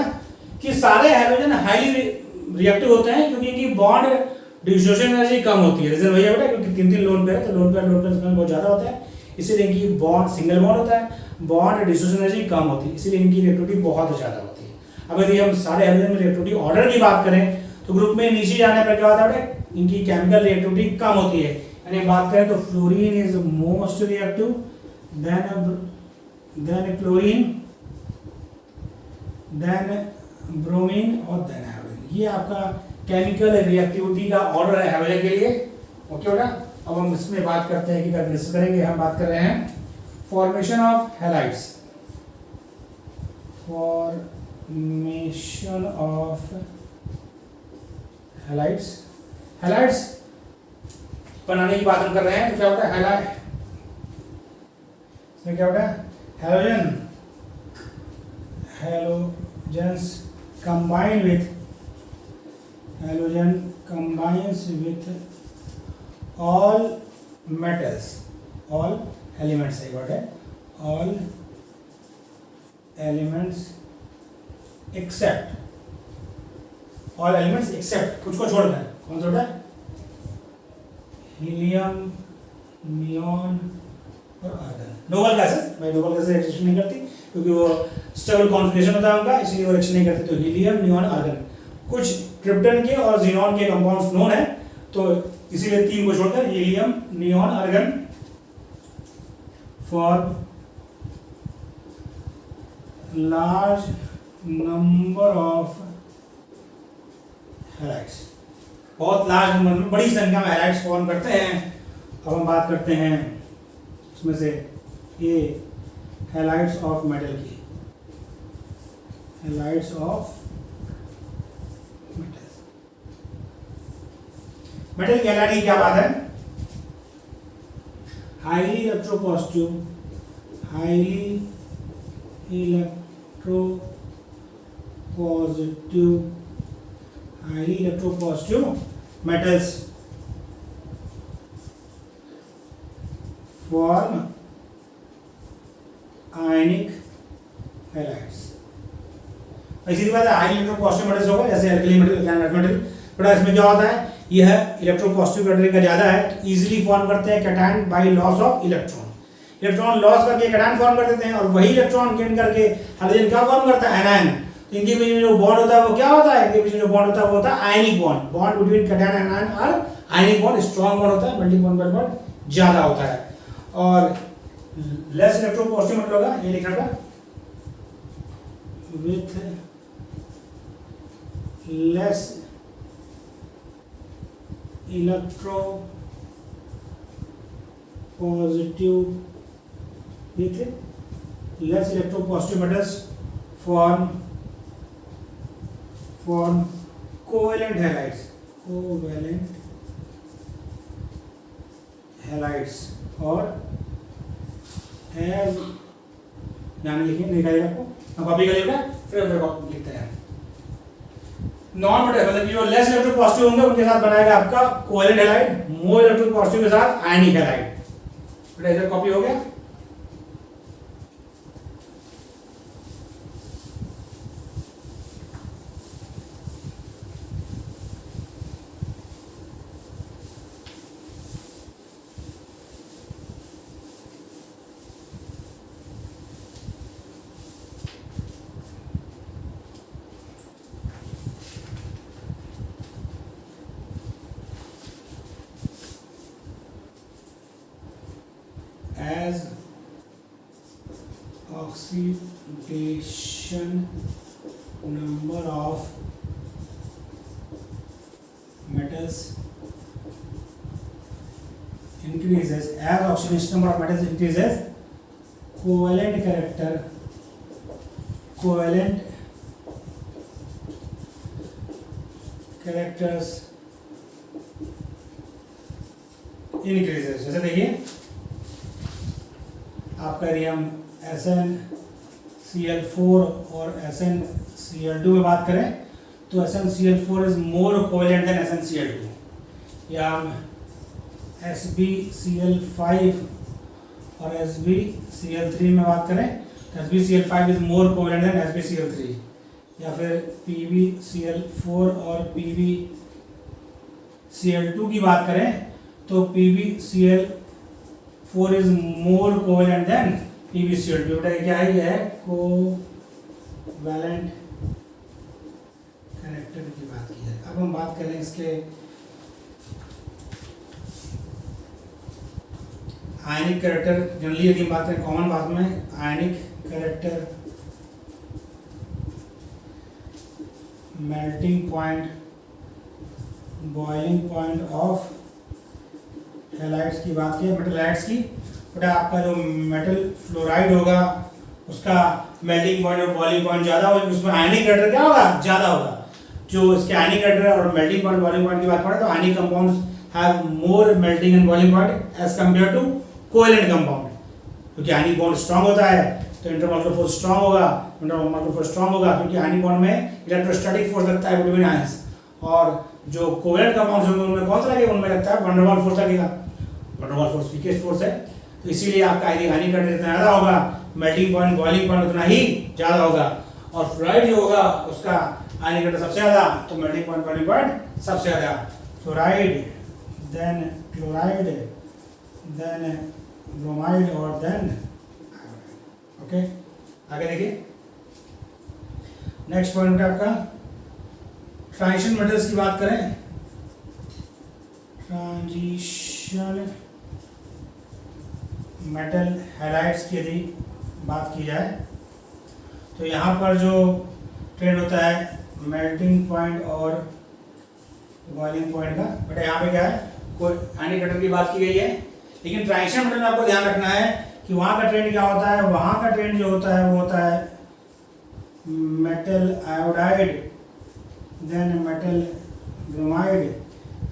कि सारे हाइड्रोजन हाईली रिएक्टिव होते हैं क्योंकि इनकी बॉन्ड डिसोसिएशन एनर्जी कम होती है। रीजन वही है बेटा, क्योंकि तीन लोन पे है तो लोन पे बहुत ज्यादा होता है, इसीलिए इनकी बॉन्ड सिंगल बॉन्ड होता है, बॉन्ड डिसोसिएशन एनर्जी कम होती है, इसीलिए इनकी रिएक्टिविटी बहुत ज्यादा होती है। अब यदि हम सारे हाइड्रोजन में रिएक्टिविटी ऑर्डर की बात करें तो ग्रुप में नीचे जाने पर क्या होता है, इनकी केमिकल रिएक्टिविटी कम होती है। यानी बात करें तो fluorine is most reactive, then chlorine, then bromine और देन हाइड्रोजन। ये आपका केमिकल रिएक्टिविटी का ऑर्डर है हाइड्रोजन के लिए। ओके बेटा, अब हम इसमें बात करते हैं कि क्या डिस्कस करेंगे। हम बात कर रहे हैं formation of halides, formation of halides बनाने की बात हम कर रहे हैं। तो क्या होता है हैलाइड, इसमें क्या होता है, halogens combines with all metals, all elements, सही बात है, all elements except कुछ को छोड़ना है। कौन सा होता है, हीलियम, नियॉन और आर्गन। नोबल गैसेस, भाई नोबल गैसेस रिएक्शन नहीं करती क्योंकि वो स्टेबल कॉन्फिगरेशन होता है उनका, इसलिए वो रिएक्शन नहीं करती। तो हीलियम, नियॉन, आर्गन, कुछ क्रिप्टन के और जीनॉन के कंपाउंड्स नोन है, तो इसीलिए तीन को छोड़कर helium, neon, argon for large number of halides, बहुत लार्ज नंबर में, बड़ी संख्या में हैलाइड्स फॉर्म करते हैं। अब हम बात करते हैं उसमें से ये हैलाइड्स ऑफ मेटल की। Halides of metal. मेटल की हैलाइड की क्या बात है? Highly electropositive, highly electropositive, highly electropositive metals form ionic halides। इसी बात है, हाईली इलेक्ट्रोपॉजिटिव मेटल्स होगा जैसे alkali metal, earth metal, but इसमें क्या होता है, यह इलेक्ट्रोपॉजिटिव कैटेगरी का ज़्यादा है, इजीली फॉर्म करते हैं cation by loss of electron. Electron loss करके कैटायन फॉर्म कर देते हैं, और वही इलेक्ट्रॉन गेन करके हाइड्रोजन क्या फॉर्म करता है, एनायन। इनके बीच में जो बॉन्ड होता है वो क्या होता है, इनके बीच में जो बॉन्ड होता है वो होता है ionic bond. Bond between cation and ion और आयनिक बॉन्ड स्ट्रॉन्ग बॉन्ड होता है, मेल्टिंग पॉइंट पर ज्यादा होता है। और लेस इलेक्ट्रोपॉजिटिव मतलब होगा, ये लिखना था, with less electropositive, with less electropositive metals form covalent halides, covalent halides, और as यानी लिखिए, निकालिए आपको, अब कॉपी करिएगा फिर अंदर कॉपी लिखते हैं। नॉन मेटल मतलब कि जो लेस इलेक्ट्रोपॉजिटिव होंगे उनके साथ बनाएगा आपका कोवेलेंट हैलाइड, मोर इलेक्ट्रोपॉजिटिव के साथ आयनिक हैलाइड। फिर इधर कॉपी हो गया। As oxidation number of metals increases, as oxidation number of metals increases, covalent characters increases। जैसे देखिए आपका यदि हम SnCl4 और SnCl2 में बात करें तो SnCl4 is more covalent then SnCl2, या हम SbCl5 और SbCl3 में बात करें तो SbCl5 is more covalent then SbCl3, या फिर PbCl4 और PbCl2 की बात करें तो PbCl4 is more covalent than PbCl2। बेटा क्या है, ये है कोवैलेंट कैरेक्टर की बात की है। अब हम बात करें इसके आयनिक कैरेक्टर। जनरली यदि हम बात करें कॉमन बात में, आयनिक character, melting point, boiling point of halides की बात की, मेटल हैलाइड्स की। बेटा आपका जो मेटल फ्लोराइड होगा उसका मेल्टिंग पॉइंट और बॉइलिंग पॉइंट ज़्यादा होगा, उसमें आयनिक कैरेक्टर क्या होगा, ज़्यादा होगा। जो इसके आयनिक कैरेक्टर और मेल्टिंग पॉइंट बॉइलिंग पॉइंट की बात करें तो ionic compounds have more melting and boiling point as compare to covalent compound. क्योंकि आयनिक बॉन्ड स्ट्रांग होता है तो इंटरमॉलिक्यूलर फोर्स स्ट्रांग होगा, क्योंकि आयनिक बॉन्ड में इलेक्ट्रोस्टैटिक फोर्स लगता है बिटवीन आयंस, और जो कोवेलेंट कंपाउंड्स होंगे उनमें कौन सा लगेगा, उनमें लगता है वैन डेर वाल्स फोर्स लगेगा। Van der Waals force weakest force है, तो इसीलिए आपका आयनिक कैरेक्टर जितना ज़्यादा होगा, मेल्टिंग पॉइंट बॉइलिंग पॉइंट उतना ही ज़्यादा होगा। और फ्लोराइड जो होगा उसका आयनिक कैरेक्टर सबसे ज़्यादा, तो मेल्टिंग पॉइंट बॉइलिंग पॉइंट सबसे ज़्यादा। Fluoride, then chloride, then bromide और देन ओके। आगे देखिए नेक्स्ट पॉइंट है आपका ट्रांजिशन मेटल्स की बात करें। ट्रांजिशन मेटल हैलाइड्स की यदि बात की जाए तो यहाँ पर जो ट्रेंड होता है मेल्टिंग पॉइंट और बॉइलिंग पॉइंट का, बेटा यहाँ पे क्या है, कोई आयनिक कैरेक्टर की बात की गई है, लेकिन ट्रांजिशन मेटल में आपको ध्यान रखना है कि वहाँ का ट्रेंड क्या होता है। वहाँ का ट्रेंड जो होता है वो होता है metal iodide, then metal bromide,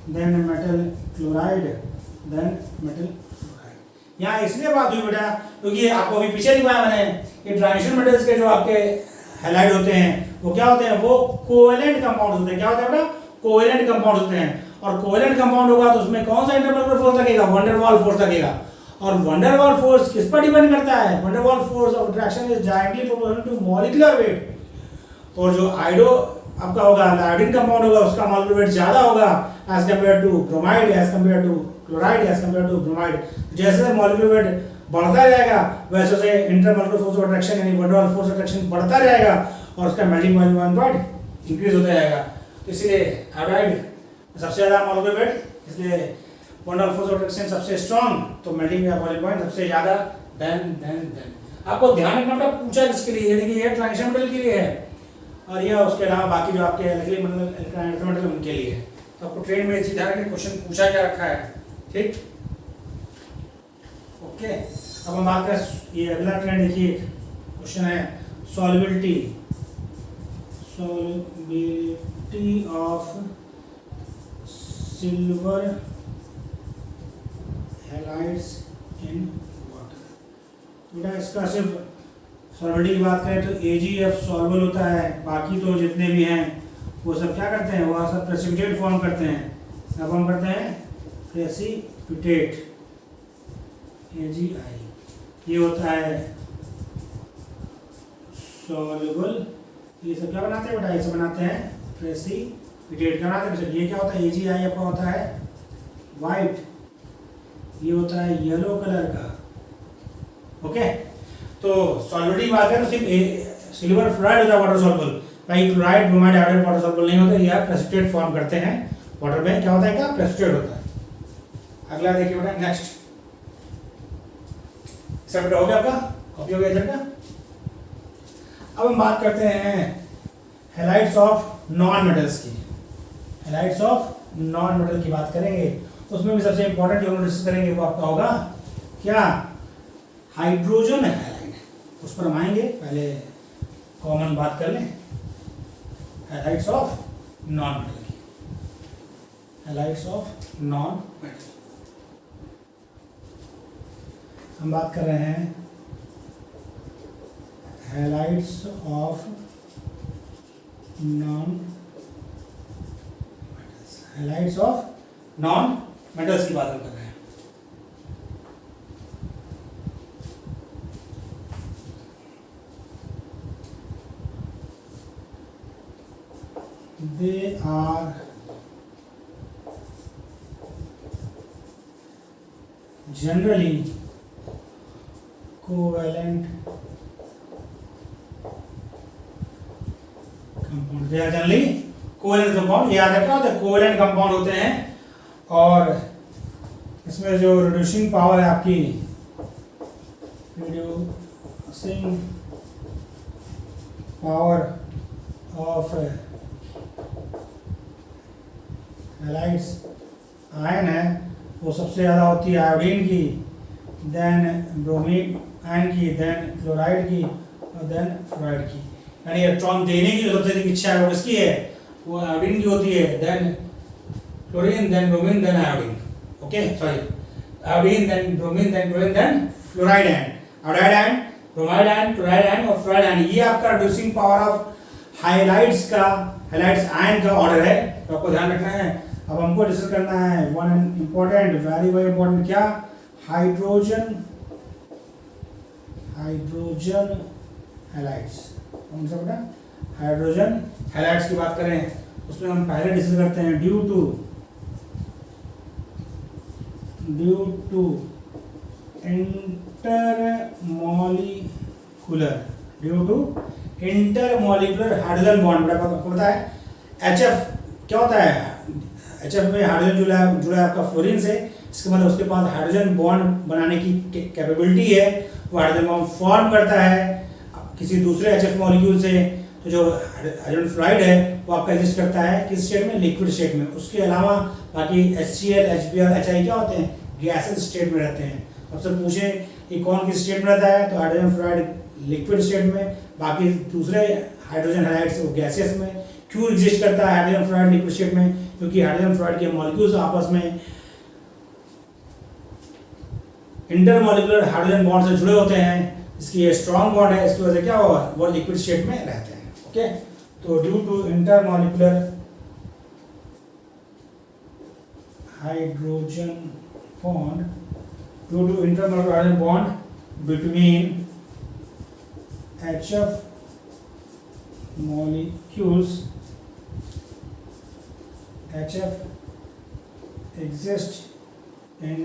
then metal chloride, then metal fluoride. यहाँ इसलिए बात हुई बेटा क्योंकि आपको अभी पीछे लिखवाया मैंने कि ट्रांजिशन मेटल्स के जो आपके हैलाइड होते हैं वो क्या होते हैं, वो कोवेलेंट कंपाउंड होते हैं। क्या होते हैं बेटा, कोवेलेंट कंपाउंड होते हैं। और कोवेलेंट कंपाउंड होगा तो उसमें कौन सा इंटरमोलिकुलर फोर्स लगेगा, वंडर वाल फोर्स लगेगा। और वंडर वाल फोर्स किस पर डिपेंड करता है, van der Waals force of attraction is directly proportional to molecular weight. और जो आयोडो आपका होगा, आयोडीन कंपाउंड होगा, उसका मॉलिक्यूलर वेट ज्यादा होगा as compare to bromide, as compare to chloride, as compare to bromide. जैसे मॉलिक्यूलर वेट बढ़ता जाएगा वैसे से इंटरमोलिकुलर फोर्स ऑफ अट्रैक्शन यानी van der Waals force of attraction बढ़ता जाएगा और उसका मेल्टिंग पॉइंट इंक्रीज होता जाएगा। तो इसलिए आयोडाइड सबसे ज्यादा मॉलिक्यूलर वेट, इसलिए wonder Waals force of attraction सबसे स्ट्रांग, तो मेल्टिंग पॉइंट सबसे ज्यादा। देन आपको ध्यान रखना बेटा पूछा किसके लिए, यानी कि ये ट्रांजिशन मेटल के लिए है और ये उसके अलावा बाकी जो आपके अलग मेटल उनके लिए है। तो आपको ट्रेन में चीज ध्यान रखनी, क्वेश्चन पूछा क्या रखा है, ठीक। ओके, अब हम बात करें, ये अगला ट्रेंड देखिए, क्वेश्चन है solubility of silver halides in water. बेटा इसका सिर्फ सॉल्युबिलिटी की बात करें तो AgF सॉल्युबल होता है, बाकी तो जितने भी हैं वो सब क्या करते हैं, वो सब प्रेसिपिटेट फॉर्म करते हैं। क्या फॉर्म करते हैं, प्रेसिपिटेट, AgI। ये होता है सॉल्युबल, ये सब क्या बनाते हैं बेटा, ये सब बनाते हैं प्रेसिपिटेट। क्या बनाते हैं, ये क्या होता है, AgI आपका होता है वाइट, ये होता है येलो कलर का। ओके, तो सॉल्युबिलिटी की बात करें तो सिर्फ सिल्वर फ्लोराइड होता है वाटर सॉल्युबल, भाई chloride bromide iodide water soluble नहीं होता, ये प्रेसिपिटेट फॉर्म करते हैं वाटर में। क्या होता है, क्या प्रेसिपिटेट होता है। अगला देखिए बेटा, नेक्स्ट सब बेटा हो गया आपका, कॉपी हो गया इधर का। अब हम बात करते हैं हैलाइड्स ऑफ नॉन मेटल्स की। हैलाइड्स ऑफ नॉन मेटल की बात करेंगे, उसमें भी सबसे इंपॉर्टेंट जो हम डिस्कस करेंगे वो आपका होगा क्या, हाइड्रोजन हैलाइड। उस पर हम आएंगे, पहले कॉमन बात कर लें हैलाइड्स ऑफ नॉन मेटल की। हैलाइड्स ऑफ नॉन मेटल हम बात कर रहे हैं halides of non metals. Halides of non metals की बात हम कर रहे हैं। They are generally covalent compound। They are generally covalent compound। याद रखना होता है covalent compound होते हैं और इसमें जो reducing power है आपकी, reducing power of halides ion है वो सबसे ज़्यादा होती है आयोडीन की, देन ब्रोमीन आयन की, देन क्लोराइड की और देन फ्लोराइड की। यानी इलेक्ट्रॉन देने की जो सबसे अधिक इच्छा है वो किसकी है, वो आयोडीन की होती है, then chlorine, then bromine, then iodine. Okay sorry, iodine, then bromine, then chlorine, then fluoride ion, iodide ion, bromide ion, chloride ion और फ्लोराइड आयन। ये आपका रिड्यूसिंग पावर ऑफ हाइलाइट्स का, हाइलाइट्स आयन का order है, तो आपको ध्यान रखना है। अब हमको डिस्कस करना है one important, very very important, क्या, हाइड्रोजन हैलाइड्स। कौन सा बेटा, हाइड्रोजन हैलाइड्स की बात करें उसमें हम पहले डिस्कस करते हैं due to intermolecular hydrogen bond. आपको पता है HF क्या होता है, HF में हाइड्रोजन जुड़ा है आपका फ्लोरीन से, इसके मतलब उसके पास हाइड्रोजन बॉन्ड बनाने की कैपेबिलिटी है, वो हाइड्रोजन बॉन्ड फॉर्म करता है किसी दूसरे HF मॉलिक्यूल से। तो जो हाइड्रोजन फ्लोराइड है वो आपका एग्जिस्ट करता है किस स्टेट में, लिक्विड स्टेट में। उसके अलावा बाकी HCl, HBr, HI क्या होते हैं, गैसेस स्टेट में रहते हैं। आपसे पूछे कि कौन किस स्टेट में रहता है, तो हाइड्रोजन फ्लोराइड लिक्विड स्टेट में, बाकी दूसरे हाइड्रोजन हैलाइड्स वो गैसेस में। क्यों एग्जिस्ट करता है हाइड्रोजन फ्लोराइड लिक्विड स्टेट में? क्योंकि हाइड्रोजन फ्लोराइड के मॉलिक्यूल्स आपस में इंटरमॉलिक्यूलर हाइड्रोजन बॉन्ड से जुड़े होते हैं, इसकी ये स्ट्रॉन्ग बॉन्ड है, इसकी वजह से क्या होगा वो लिक्विड स्टेट में रहते हैं। ओके, तो due to intermolecular hydrogen bond, due to intermolecular hydrogen bond between HF molecules, HF exists in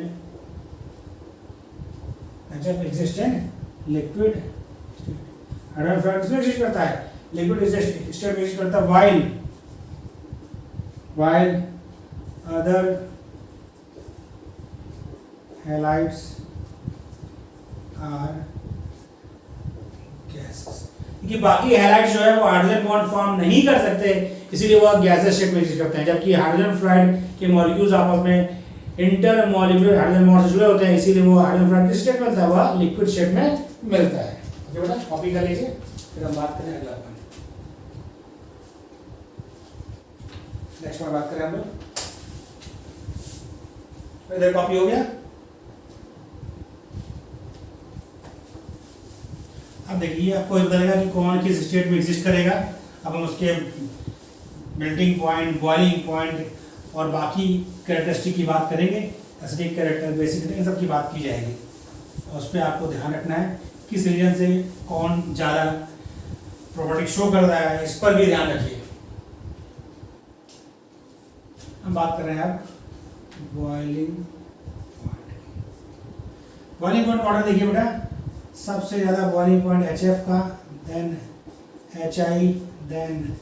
liquid state। Hydrogen fluoride किसमें एग्जिस्ट करता है? लिक्विड स्टेट में एग्जिस्ट करता है, while other halides are gases। कि बाकी हैलाइड्स जो है वो हाइड्रोजन बॉन्ड फॉर्म नहीं कर सकते, इसीलिए वो गैसेस स्टेट में एग्जिस्ट करते हैं, जबकि हाइड्रोजन फ्लोराइड के मॉलिक्यूल्स आपस में इंटरमॉलिक्यूलर हाइड्रोजन बॉन्ड से जुड़े होते हैं, इसीलिए वो हाइड्रोजन फ्लोराइड किस स्टेट में मिलता है? वह लिक्विड स्टेट में मिलता है। ओके बेटा, कॉपी कर लीजिए, फिर हम बात करें अगला पॉइंट। नेक्स्ट में बात करें हम लोग, इधर कॉपी हो गया। अब देखिए आपको बताएगा कि कौन किस स्टेट में एग्जिस्ट करेगा। अब हम उसके मेल्टिंग पॉइंट, बॉइलिंग पॉइंट और बाकी कैरेक्टरिस्टिक की बात करेंगे, एसिडिक कैरेक्टर, बेसिक इन सब की बात की जाएगी। और उस पर आपको ध्यान रखना है किस रीजन से कौन ज़्यादा प्रॉपर्टी शो कर रहा है, इस पर भी ध्यान रखिए। हम बात कर रहे हैं अब boiling point. Boiling point order देखिए बेटा, सबसे ज़्यादा बॉइलिंग पॉइंट HF का, देन HI, देन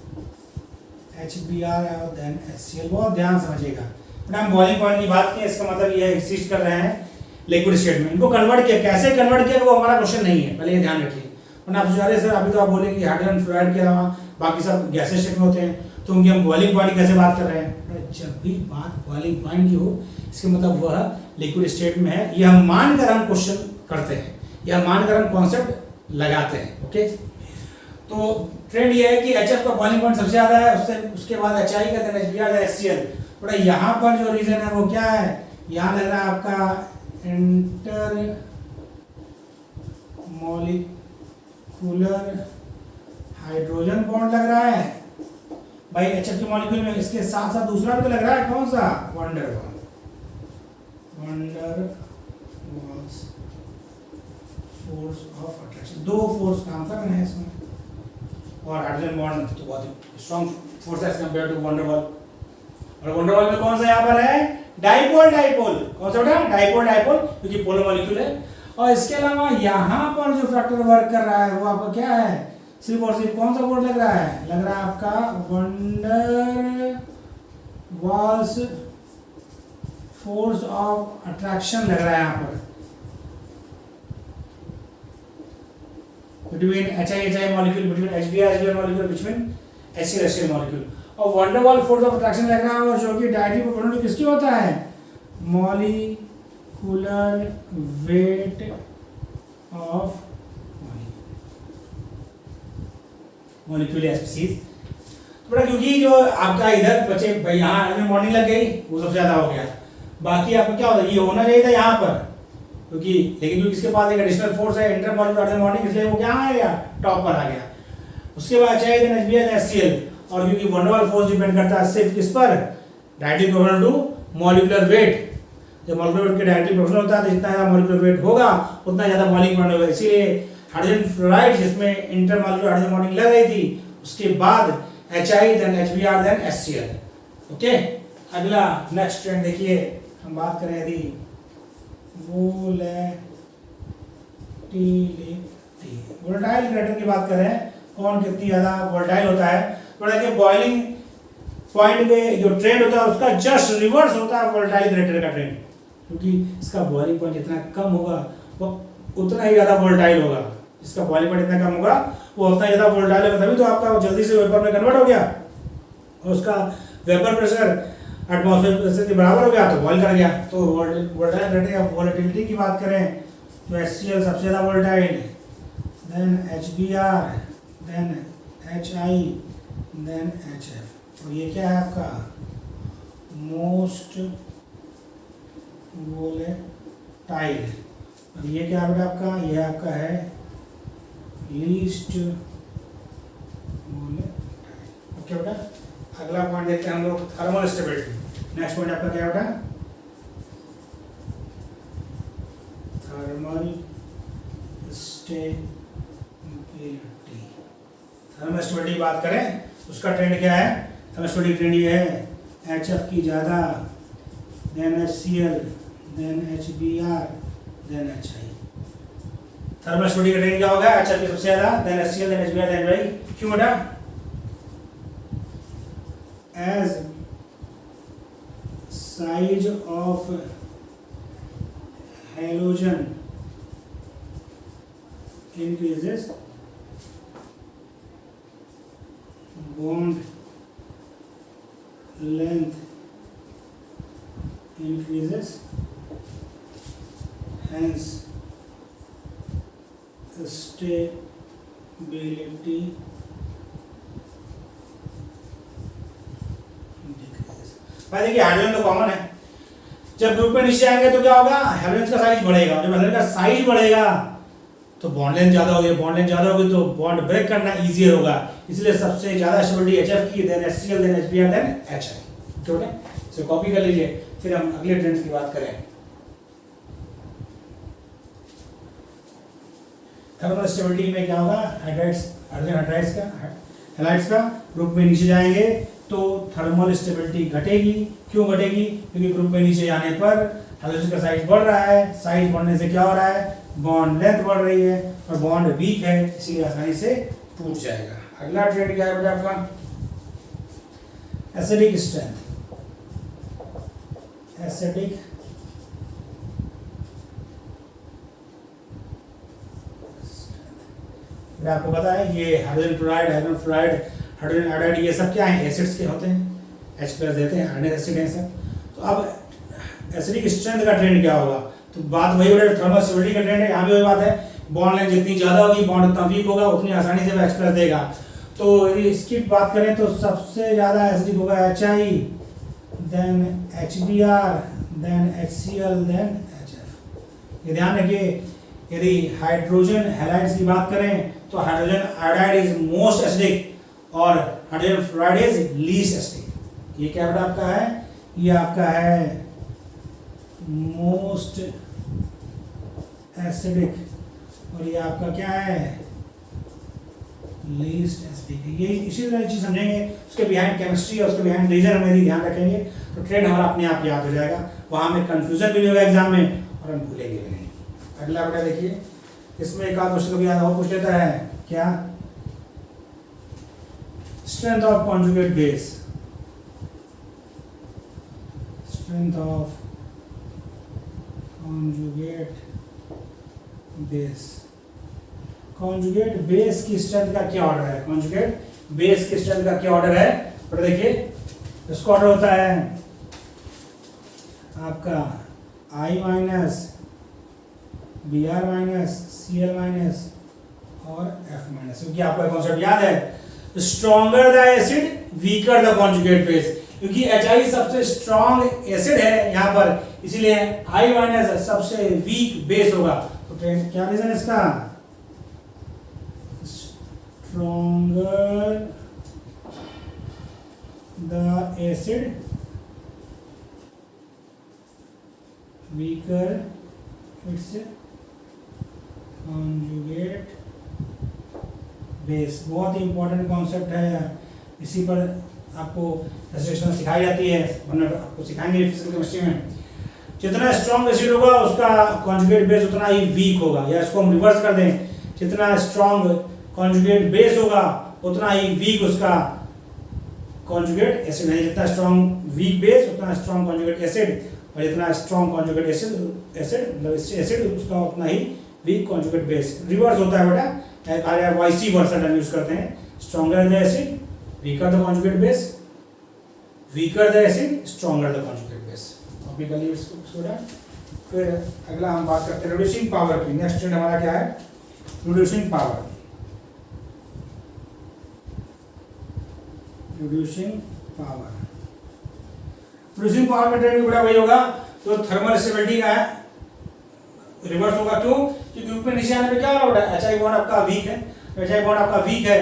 HBr और देन HCl। बहुत ध्यान समझिएगा बेटा, हम बॉइलिंग पॉइंट की बात की, इसका मतलब ये एग्जिस्ट कर रहे हैं लिक्विड स्टेट में। इनको कन्वर्ट किया, कैसे कन्वर्ट किया वो हमारा क्वेश्चन नहीं है, पहले ये ध्यान रखिए। वरना आप सोच रहे सर अभी तो आप बोलेंगे कि हाइड्रोजन फ्लोराइड के अलावा बाकी सब गैसेस स्टेट में होते हैं, तो उनकी हम बॉइलिंग पॉइंट कैसे बात कर रहे हैं? जब भी बात बॉइलिंग पॉइंट की हो, इसके मतलब वह लिक्विड स्टेट में है, यह मानकर हम क्वेश्चन करते हैं, यह मानकर हम कॉन्सेप्ट लगाते हैं। ओके, तो ट्रेंड ये है कि HF का बॉइलिंग पॉइंट सबसे ज़्यादा है, उससे उसके बाद HI का, देन HBr, देन HCl। थोड़ा यहाँ पर जो रीजन है वो क्या है? यहाँ लग रहा है आपका इंटर मॉलिक्यूलर हाइड्रोजन बॉन्ड लग रहा है भाई HF के मॉलिक्यूल में। इसके साथ साथ दूसरा भी लग रहा है, कौन सा? Van der Waals force of attraction. दो फोर्स काम कर रहे हैं इसमें, और हाइड्रोजन बॉन्ड तो बहुत स्ट्रॉन्ग फोर्स है कंपेयर टू वंडर वाल। और वंडर वाल में कौन सा यहाँ पर है? डाइपोल। कौन सा बेटा? डाइपोल, क्योंकि पोलर मॉलिक्यूल है। और इसके अलावा यहाँ पर जो फैक्टर वर्क कर रहा है वो आपका क्या है? सिर्फ और सिर्फ कौन सा फोर्स लग रहा है? लग रहा है आपका van der Waals force of attraction लग रहा है यहाँ पर, between HI molecule, between HBr molecule, between HCl molecule। और wonder Waals force of attraction लग रहा है, और जो कि डायरेक्टली प्रोपोर्शनल किसकी होता है? Molecular weight of molecular species. थोड़ा क्योंकि जो आपका इधर बचे यहाँ मॉर्निंग लग गई, वो सबसे ज्यादा हो गया। बाकी आपका क्या होता है? ये होना चाहिए था यहाँ पर, क्योंकि लेकिन क्योंकि इसके पास एक एडिशनल फोर्स है इंटरमॉलिक्यूलर बॉन्डिंग, इसलिए वो क्या आ गया? टॉप पर आ गया। उसके बाद चाहिए देन HBr, HCl। और क्योंकि वंडर वाल फोर्स डिपेंड करता है सिर्फ किस पर? Directly proportional to molecular weight. जब मॉलिक्यूलर वेट के डायरेक्टली प्रोपोर्शनल होता है तो जितना ज़्यादा मॉलिक्यूलर वेट होगा उतना ज़्यादा बॉइलिंग पॉइंट होगा। इसीलिए हाइड्रोजन फ्लोराइड जिसमें इंटरमॉलिक्यूलर हाइड्रोजन बॉन्डिंग लग रही थी, उसके बाद HI, then HBr, then HCl। Okay, अगला नेक्स्ट ट्रेंड देखिए, हम बात करें यदि वोलेटाइल ग्रेटर की बात करें, कौन कितनी ज़्यादा वोलेटाइल होता है? थोड़ा कि बॉइलिंग पॉइंट में जो ट्रेंड होता है उसका जस्ट रिवर्स होता है वोलेटाइल ग्रेटर का ट्रेंड, क्योंकि इसका बॉइलिंग पॉइंट जितना कम होगा वो उतना ही ज़्यादा वोलेटाइल होगा। इसका बॉइलिंग पॉइंट जितना कम होगा वो उतना ही ज़्यादा वोलेटाइल होगा, तभी तो आपका वो जल्दी से वेपर में कन्वर्ट हो गया, और उसका वेपर प्रेशर एटमॉस्फेयर प्रेशर के बराबर हो गया तो बॉइल कर गया। तो वोलेटाइल ग्रेटर या वोलेटिलिटी की बात करें तो HCl सबसे ज़्यादा volatile, then HBr, then HI then HF। और ये क्या है आपका मोस्ट वोलेटाइल। और ये क्या है बेटा आपका, ये आपका है लीस्ट वोलेटाइल। ओके बेटा, अगला पॉइंट देखते हैं हम लोग थर्मल स्टेबिलिटी। नेक्स्ट पॉइंट आपका क्या बेटा, थर्मल स्टेबिलिटी। थर्मल स्टेबिलिटी की बात करें उसका ट्रेंड क्या है, थर्मल स्टेबिलिटी ट्रेंड ये है HF की ज़्यादा then HCl then HBr then HI। Thermal stability का ट्रेंड क्या होगा, HF की सबसे ज़्यादा then HCl then HBr then HI। क्यों बेटा, as size of halogen increases, bond length increases, hence stability भाई देखिए हाइड्रोजन तो कॉमन है, जब ग्रुप में नीचे आएंगे तो क्या होगा, हाइड्रोजन का साइज बढ़ेगा। जब हाइड्रोजन का साइज बढ़ेगा तो बॉन्ड लेंथ ज्यादा होगी, बॉन्ड लेंथ ज्यादा होगी तो बॉन्ड ब्रेक करना इजीियर होगा। इसलिए सबसे ज्यादा स्टेबिलिटी HF की, then HCl then HBr then HI। ठीक है, इसे कॉपी कर लीजिए। फिर हम अगले ट्रेंड्स की बात करें। थर्मल स्टेबिलिटी में क्या होगा, हाइड्राइड्स, हाइड्रोजन हाइड्राइड्स का, हैलाइड्स का ग्रुप में नीचे जाएंगे तो थर्मल स्टेबिलिटी घटेगी। क्यों घटेगी, क्योंकि ग्रुप में नीचे जाने पर हाइड्रोजन का साइज बढ़ रहा है, साइज बढ़ने से क्या हो रहा है, बॉन्ड लेंथ बढ़ रही है और बॉन्ड वीक है, इसीलिए आसानी से टूट जाएगा। अगला ट्रेंड क्या है बेटा आपका, एसिडिक स्ट्रेंथ। एसिडिक आपको पता है ये hydrogen chloride, hydrogen fluoride, hydrogen iodide, ये सब क्या है, एसिड्स के होते हैं, H+ देते हैं, हाइड्रोजन एसिड है सब। तो अब एसिडिक स्ट्रेंथ का ट्रेंड क्या होगा, तो बात वही हो रही है, थर्मल स्टेबिलिटी का ट्रेंड है, यहाँ भी वही बात है, बॉन्ड लेंथ जितनी ज़्यादा होगी बॉन्ड उतना वीक होगा, उतनी आसानी से वो H+ देगा। तो यदि इसकी बात करें तो सबसे ज़्यादा एसिडिक होगा HI, then HBr, then HCl, then HF। ये ध्यान रखिए, यदि हाइड्रोजन हैलाइड्स की बात करें तो hydrogen iodide is most acidic और hydrogen fluoride is least acidic. ये क्या बेटा आपका है, ये आपका है मोस्ट एसिडिक और ये आपका क्या है, लीस्ट एसिडिक। ये इसी तरह चीज समझेंगे, उसके बिहाइंड केमिस्ट्री और उसके बिहाइंड रीजन हम यदि ध्यान रखेंगे तो ट्रेंड हमारा अपने आप याद हो जाएगा, वहां में कंफ्यूजन भी नहीं होगा एग्जाम में और हम भूलेंगे भी नहीं। अगला बेटा देखिए, इसमें एक आध क्वेश्चन भी याद और पूछ लेता है, क्या strength of conjugate base. Strength of conjugate base, conjugate base की स्ट्रेंथ का क्या ऑर्डर है, कॉन्जुगेट बेस की स्ट्रेंथ का क्या ऑर्डर है, तो देखिए इसका ऑर्डर होता है आपका I- Br- Cl- और F-, क्योंकि आपका कॉन्सेप्ट याद है, stronger the acid weaker the conjugate base, क्योंकि HI सबसे स्ट्रॉन्ग एसिड है यहाँ पर, इसीलिए I- सबसे वीक बेस होगा। तो क्या रीजन है इसका, stronger the acid weaker it's conjugate base. बहुत ही इंपॉर्टेंट कॉन्सेप्ट है, इसी पर आपको रेस्ट्रिक्शन सिखाई जाती है, वरना आपको सिखाएंगे फिजिकल केमिस्ट्री में। जितना स्ट्रॉन्ग एसिड होगा उसका कॉन्जुगेट बेस उतना ही वीक होगा, या इसको हम रिवर्स कर दें, जितना स्ट्रॉन्ग कॉन्जुगेट बेस होगा उतना ही वीक उसका कॉन्जुगेट एसिड है। जितना स्ट्रॉन्ग वीक बेस उतना स्ट्रॉन्ग कॉन्जुगेट एसिड, और जितना स्ट्रॉन्ग कॉन्जुगेट एसिड मतलब एसिड उसका उतना ही वीक कॉन्जुगेट बेस। रिवर्स होता है बेटा, वाइसी वर्सा टर्म यूज करते हैं, stronger the acid weaker the conjugate base, weaker the acid stronger the conjugate base. Copy कर लीजिए इसको बेटा। फिर अगला हम बात करते हैं रिड्यूसिंग पावर की। नेक्स्ट ट्रेंड हमारा क्या है, रिड्यूसिंग पावर। प्रोड्यूसिंग पावर का ट्रेंड भी बड़ा वही होगा तो थर्मल स्टेबिलिटी का है रिवर्स होगा। क्यों? क्योंकि ग्रुप में नीचे आने पे क्या हो रहा है, HI बॉन्ड आपका वीक है, HI बॉन्ड आपका वीक है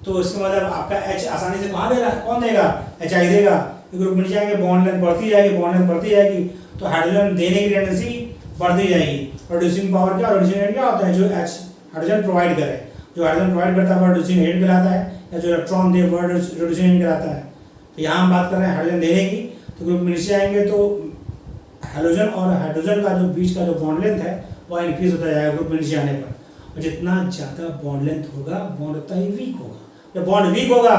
तो इसका मतलब आपका H आसानी से कहाँ देगा, कौन देगा, HI देगा। ग्रुप में नीचे आएंगे बॉन्ड लेंथ बढ़ती जाएगी तो हाइड्रोजन देने की टेंडेंसी बढ़ती जाएगी। प्रोड्यूसिंग पावर क्या होता है, जो H हाइड्रोजन प्रोवाइड करे, जो हाइड्रोजन प्रोवाइड करता है वो रिड्यूसिंग एजेंट कहलाता है, या जो इलेक्ट्रॉन दे वो रिड्यूसिंग एजेंट कहलाता है। तो यहाँ हम बात कर रहे हैं हाइड्रोजन देने की, तो ग्रुप में नीचे आएंगे तो हाइड्रोजन और हाइड्रोजन का जो बीच का जो बॉन्ड लेंथ है वो इंक्रीज होता जाएगा ग्रुप में नीचे आने पर, और जितना ज़्यादा बॉन्ड लेंथ होगा बॉन्ड उतना ही वीक होगा। जब बॉन्ड वीक होगा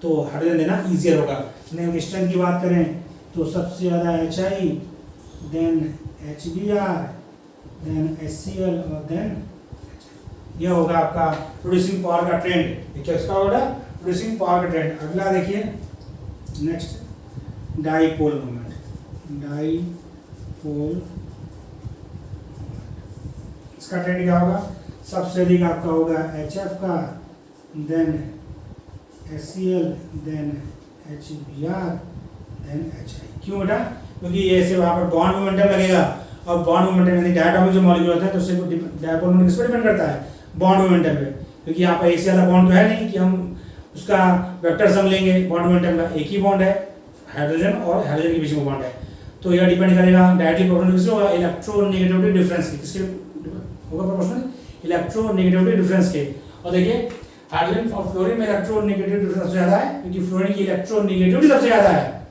तो हाइड्रोजन देना ईजियर होगा। नेम स्ट्रेंथ की बात करें तो सबसे ज़्यादा HI, then HBr, then HCl और देन यह होगा आपका प्रोड्यूसिंग पावर का ट्रेंड। किसका होगा, प्रोड्यूसिंग पावर का ट्रेंड। अगला देखिए नेक्स्ट डाईपोल मोमेंट। डाईपोल इसका ट्रेंड क्या होगा, सबसे अधिक आपका होगा HF का, then HCl, then HBr, then HI। क्यों बेटा, क्योंकि ये से वहाँ पर बॉन्ड मोमेंटम लगेगा, और बॉन्ड मोमेंटम यानी डायटोमिक जो मॉलिक्यूल होता है तो उससे डायपोल मोमेंट किस पर डिपेंड करता है, बॉन्ड मोमेंटम पे। क्योंकि यहाँ पर एक से ज़्यादा बॉन्ड तो है नहीं कि हम उसका वेक्टर सम लेंगे, बॉन्ड मोमेंटम का एक ही बॉन्ड है, हाइड्रोजन और हाइड्रोजन के बीच में बॉन्ड है, तो यह डिपेंड करेगा डायरेक्टली प्रोपोर्शनल किससे होगा, इलेक्ट्रोनेगेटिविटी डिफरेंस की, किसके होगा प्रोपोर्शनल, इलेक्ट्रोनेगेटिविटी डिफरेंस के। और देखिए हाइड्रोजन और फ्लोरीन में इलेक्ट्रोनेगेटिविटी डिफरेंस सबसे ज़्यादा है, क्योंकि फ्लोरीन की इलेक्ट्रोनेगेटिविटी सबसे ज़्यादा है।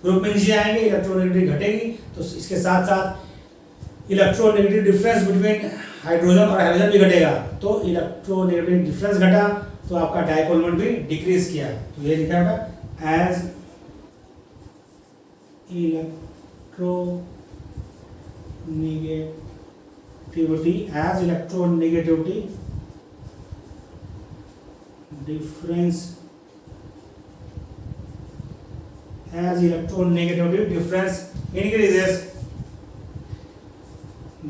ग्रुप में नीचे आएंगे इलेक्ट्रोनेगेटिविटी घटेगी, तो इसके साथ साथ इलेक्ट्रोनेगेटिव डिफरेंस बिटवीन हाइड्रोजन और हाइड्रोजन भी घटेगा। तो इलेक्ट्रोनेगेटिव डिफरेंस घटा तो आपका डायपोल मोमेंट भी डिक्रीज किया। तो ये लिखा होगा as electronegativity difference as electronegativity difference increases,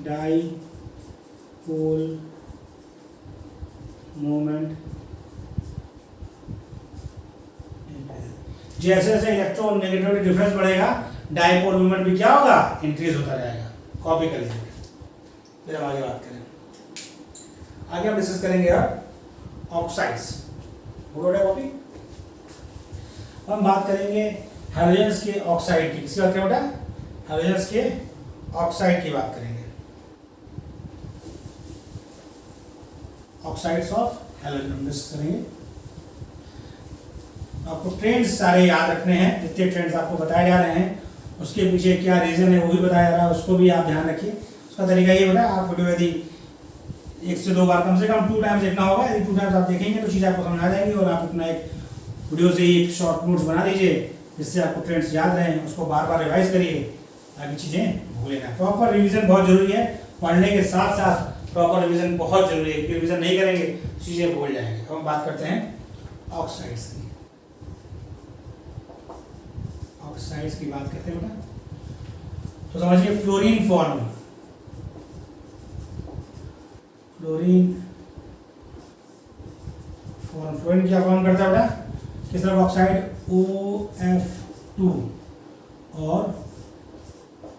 dipole moment जैसे जैसे इलेक्ट्रोनेगेटिविटी डिफरेंस बढ़ेगा डायपोल मोमेंट भी क्या होगा, इंक्रीज होता जाएगा। कॉपी कर लीजिए। फिर हम आगे बात करें, आगे हम डिस्कस करेंगे अब ऑक्साइड्स। कॉपी हम बात करेंगे हाइड्रोजन्स के ऑक्साइड की। किसकी बात करें बेटा, हाइड्रोजन्स के ऑक्साइड की बात करेंगे, ऑक्साइड्स ऑफ हाइड्रोजन डिस्कस करेंगे। आपको ट्रेंड्स सारे याद रखने हैं, जितने ट्रेंड्स आपको बताए जा रहे हैं उसके पीछे क्या रीजन है वो भी बताया जा रहा है, उसको भी आप ध्यान रखिए। उसका तरीका ये बेटा, आप वीडियो यदि 1 से 2 बार कम से कम 2 टाइम्स देखना होगा। यदि 2 टाइम्स आप देखेंगे तो चीज़ आपको समझ आ जाएगी, और आप अपना एक वीडियो से ही शॉर्ट नोट्स बना लीजिए जिससे आपको ट्रेंड्स याद रहें। उसको बार बार रिवाइज करिए ताकि चीज़ें भूलें ना। प्रॉपर रिवीजन बहुत जरूरी है, पढ़ने के साथ साथ प्रॉपर रिवीजन बहुत जरूरी है, क्योंकि रिवीजन नहीं करेंगे चीज़ें भूल जाएंगे। अब हम बात करते हैं ऑक्साइड्स की। ऑक्साइड्स की बात करते हैं बेटा, तो समझिए फ्लोरीन फॉर्म, फ्लोरीन क्या फॉर्म करता है बेटा, किस तरह ऑक्साइड OF2 और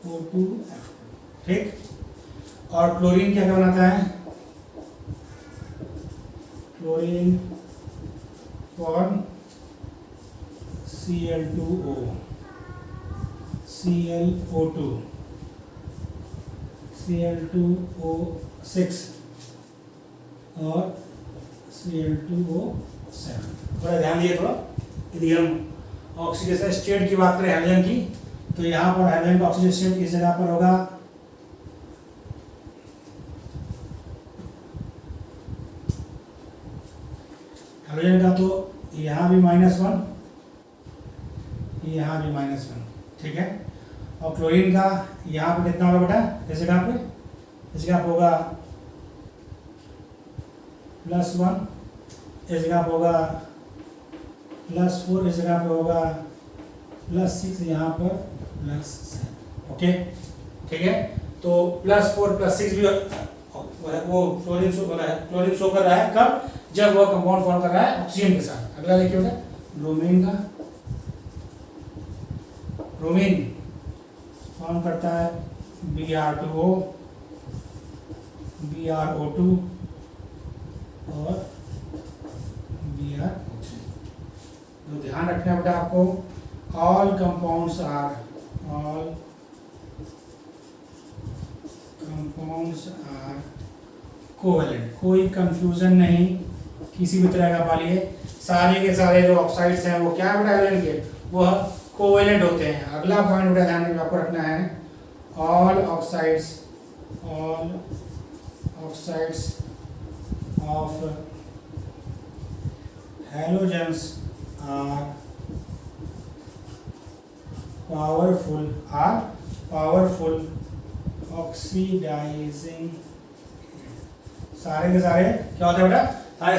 O2F2, ठीक। और क्लोरीन क्या बनाता है, chlorine form Cl2O, ClO2, Cl2O6 और Cl2O7। थोड़ा ध्यान दिए थोड़ा। यदि हम ऑक्सीडेशन स्टेट की बात करें हाइड्रोजन की, तो यहाँ पर हाइड्रोजन का ऑक्सीडेशन स्टेट इस जगह पर होगा हाइड्रोजन का, तो यहाँ भी -1, यहाँ भी -1, ठीक है। और क्लोरीन का यहाँ पे कितना होगा बेटा, इस जगह पे, इस जगह पे होगा +1, इस जगह पे होगा +4, इस जगह पे होगा +6, यहाँ पर +7, ओके, ठीक है। तो +4 +6 भी वो क्लोरीन शो कर रहा है, कब, जब वो कंपाउंड फॉर्म कर रहा है ऑक्सीजन के साथ। अगला देखिए बेटा, ब्रोमीन का, ब्रोमीन फॉर्म करता है Br2O, BrO2 और BrO3। तो ध्यान रखना है बेटा आपको, ऑल कंपाउंड्स आर कोवेलेंट, कोई कंफ्यूजन नहीं किसी भी तरह का। पालिए सारे के सारे जो ऑक्साइड्स हैं वो क्या है बेटा एलिमेंट के, वो कोवेलेंट होते हैं। अगला पॉइंट बेटा ध्यान में आपको रखना है, all oxides of halogens are powerful oxidising. सारे के सारे क्या होते हैं बेटा,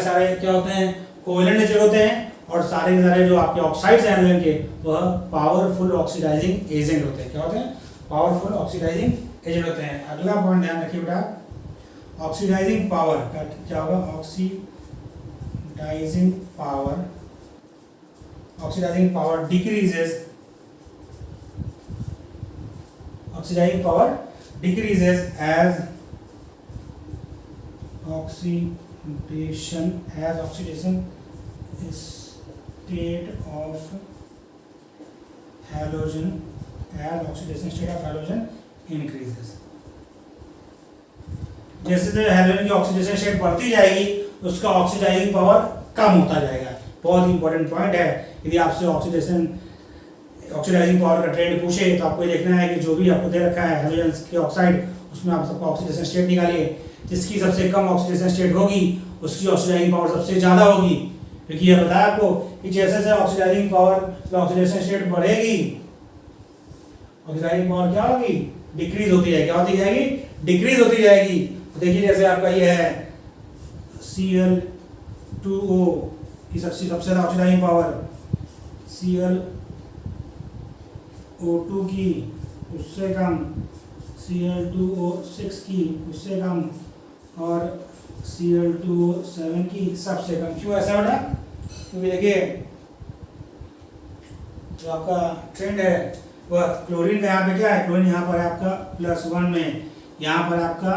सारे क्या होते हैं, कोवेलेंट नेचर होते हैं, और सारे के सारे जो आपके ऑक्साइड्स हैं एलिमेंट के वह पावरफुल ऑक्सीडाइजिंग एजेंट होते हैं। क्या होते हैं, पावरफुल ऑक्सीडाइजिंग एजेंट होते हैं। अगला पॉइंट ध्यान रखिए बेटा, ऑक्सीडाइजिंग पावर का क्या होगा, oxidising power decreases as oxidation state of halogen increases। जैसे जैसे हैलोजन की ऑक्सीडेशन स्टेट बढ़ती जाएगी उसका ऑक्सीडाइजिंग पावर कम होता जाएगा। बहुत इंपॉर्टेंट पॉइंट है। यदि आपसे ऑक्सीडाइजिंग पावर का ट्रेंड पूछे तो आपको देखना है कि जो भी आपको दे रखा है हैलोजन के ऑक्साइड, उसमें आप सबका ऑक्सीडेशन स्टेट निकालिए। जिसकी सबसे कम ऑक्सीडेशन स्टेट होगी उसकी ऑक्सीडाइजिंग पावर सबसे ज़्यादा होगी, क्योंकि ये बताया आपको कि जैसे जैसे ऑक्सीडाइजिंग पावर ऑक्सीडेशन स्टेट बढ़ेगी, ऑक्सीडाइजिंग पावर क्या होगी, डिक्रीज होती जाएगी। क्या होती जाएगी, डिक्रीज होती जाएगी। देखिए जैसे आपका ये है Cl2O की सबसे ज़्यादा ऑक्सीडाइजिंग पावर, Cl2O की उससे कम, Cl2O6 की उससे कम, और Cl2O7 की सबसे कम। क्यों ऐसा बेटा, क्योंकि देखिए जो आपका ट्रेंड है वह क्लोरीन का यहाँ पे क्या है, क्लोरीन यहाँ पर है आपका +1 में, यहाँ पर आपका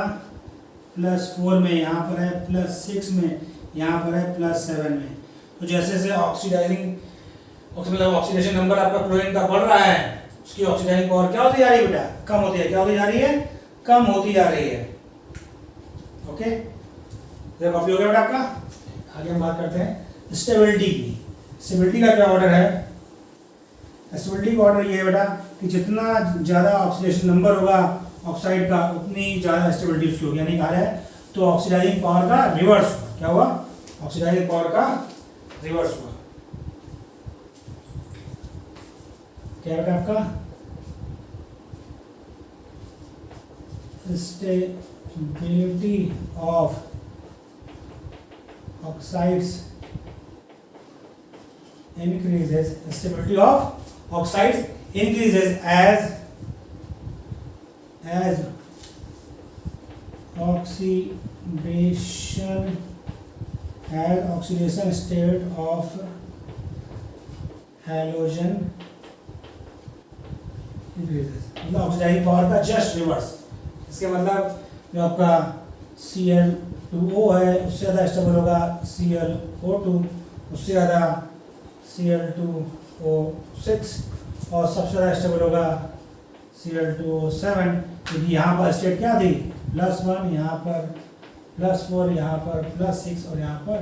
+4 में, यहाँ पर है +6 में, यहाँ पर है +7 में। तो जैसे जैसे ऑक्सीडेशन नंबर आपका क्लोरीन का बढ़ रहा है, उसकी ऑक्सीडाइजिंग पावर क्या होती जा रही है बेटा, कम होती है। क्या होती जा रही है, कम होती जा रही है। ओके, तो कॉपी हो गया बेटा आपका। आगे हम बात करते हैं स्टेबिलिटी की। स्टेबिलिटी का क्या ऑर्डर है, स्टेबिलिटी का ऑर्डर ये है बेटा कि जितना ज़्यादा ऑक्सीडेशन नंबर होगा ऑक्साइड का उतनी ज़्यादा स्टेबिलिटी उसकी होगी। यानी कहा जाए तो ऑक्सीडाइजिंग पावर का रिवर्स हुआ। क्या हुआ, ऑक्सीडाइजिंग पावर का रिवर्स हुआ। क्या बेटा आपका stability of oxides increases, stability of oxides increases as oxidation state of halogen increases। मतलब ऑक्सीडाइजिंग पावर का जस्ट रिवर्स। इसके मतलब जो आपका Cl2O है उससे ज़्यादा स्टेबल होगा Cl2O, उससे ज़्यादा Cl2O6, और सबसे ज़्यादा स्टेबल होगा Cl2O7। क्योंकि यहाँ पर स्टेट क्या थी, +1, यहाँ पर +4, यहाँ पर +6 और यहाँ पर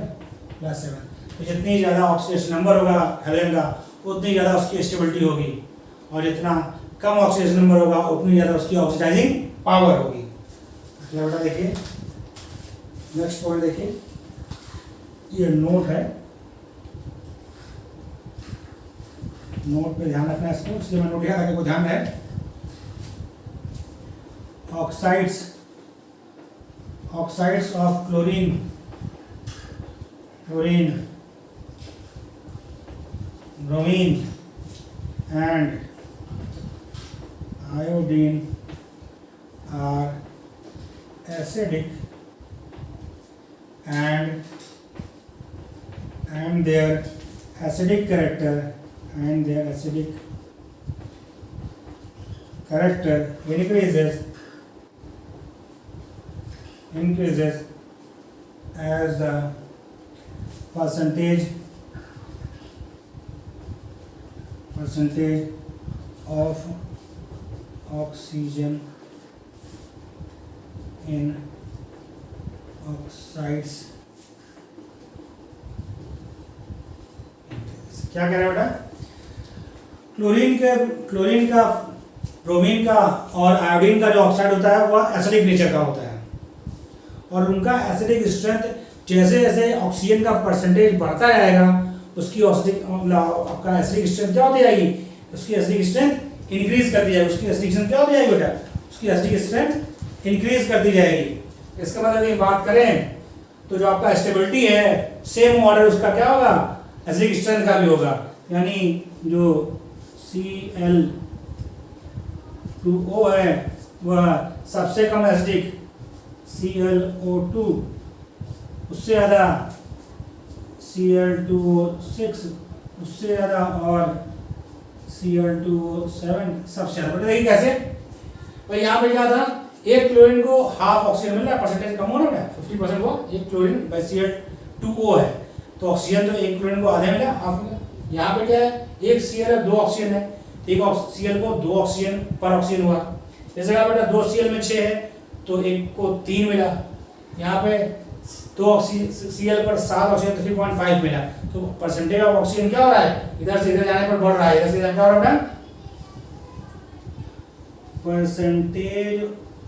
+7। तो जितनी ज़्यादा ऑक्सीडेशन नंबर होगा हेलोजन का उतनी ज़्यादा उसकी स्टेबिलिटी होगी, और जितना कम ऑक्सीडेशन नंबर होगा उतनी ज़्यादा उसकी ऑक्सीडाइजिंग पावर होगी। बेटा देखिए नेक्स्ट पॉइंट देखिए, ये नोट है, नोट पे ध्यान रखना है इसको, इसलिए मैं नोट किया ताकि को ध्यान रहे। Oxides of chlorine, bromine and iodine are acidic and their acidic character and their acidic character increases as the percentage of oxygen in oxides. क्या कह रहे हैं बेटा? क्लोरीन का, ब्रोमीन का और आयोडीन का जो ऑक्साइड होता है वह एसिडिक नेचर का होता है, और उनका एसिडिक स्ट्रेंथ जैसे जैसे ऑक्सीजन का परसेंटेज बढ़ता जाएगा उसकी आपका एसिडिक स्ट्रेंथ क्या होती जाएगी, उसकी एसिडिक स्ट्रेंथ इंक्रीज कर दी जाएगी। उसकी एसिडिक स्ट्रेंथ क्या होती जाएगी बेटा? उसकी एसिडिक स्ट्रेंथ इंक्रीज कर दी जाएगी। इसका मतलब ये बात करें तो जो आपका स्टेबिलिटी है सेम ऑर्डर उसका क्या होगा, एसिडिक स्ट्रेंथ का भी होगा। यानी जो Cl2O है वह सबसे कम एसिडिक ClO2, उससे ज़्यादा Cl2O6, उससे ज़्यादा और Cl2O7 सबसे ज़्यादा। देखिए कैसे भाई, यहाँ पे क्या था, एक क्लोरीन को हाफ ऑक्सीजन मिल रहा है, परसेंटेज कम हो रहा है 50% वो एक क्लोरीन बाई Cl2O है, तो ऑक्सीजन तो एक क्लोरीन को आधे मिला, हाफ मिला। यहाँ पे क्या है, एक Cl है 2 ऑक्सीजन है, एक Cl को 2 ऑक्सीजन पर ऑक्सीजन हुआ। जैसे कहा बेटा 2 Cl में 6 है तो एक को 3 मिला, यहाँ पे 2 Cl पर 7 ऑक्सीजन 3.5 मिला, तो परसेंटेज ऑफ ऑक्सीजन क्या हो रहा है, इधर से इधर जाने पर बढ़ रहा है, इधर से इधर क्या हो रहा है, परसेंटेज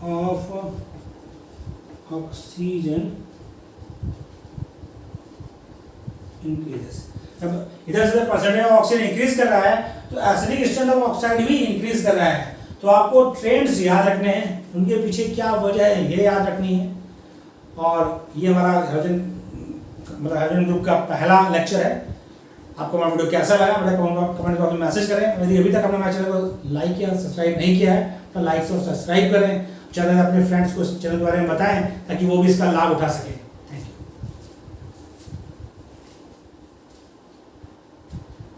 ऑफ ऑक्सीजन इंक्रीजेस। जब इधर से परसेंटेज ऑफ ऑक्सीजन इंक्रीज कर रहा है तो एसिडिक स्ट्रेंथ ऑफ ऑक्साइड भी इंक्रीज कर रहा है। तो आपको ट्रेंड्स याद रखने हैं, उनके पीछे क्या वजह है ये याद रखनी है। और ये हमारा हाइड्रोजन ग्रुप का पहला लेक्चर है। आपको हमारा वीडियो कैसा लगा मेरा कमेंट बॉक्स में मैसेज करें। यदि अभी तक आपने हमारे चैनल को लाइक या सब्सक्राइब नहीं किया है तो लाइक और सब्सक्राइब करें, चैनल अपने फ्रेंड्स को इस चैनल के बारे में बताएं ताकि वो भी इसका लाभ उठा सकें।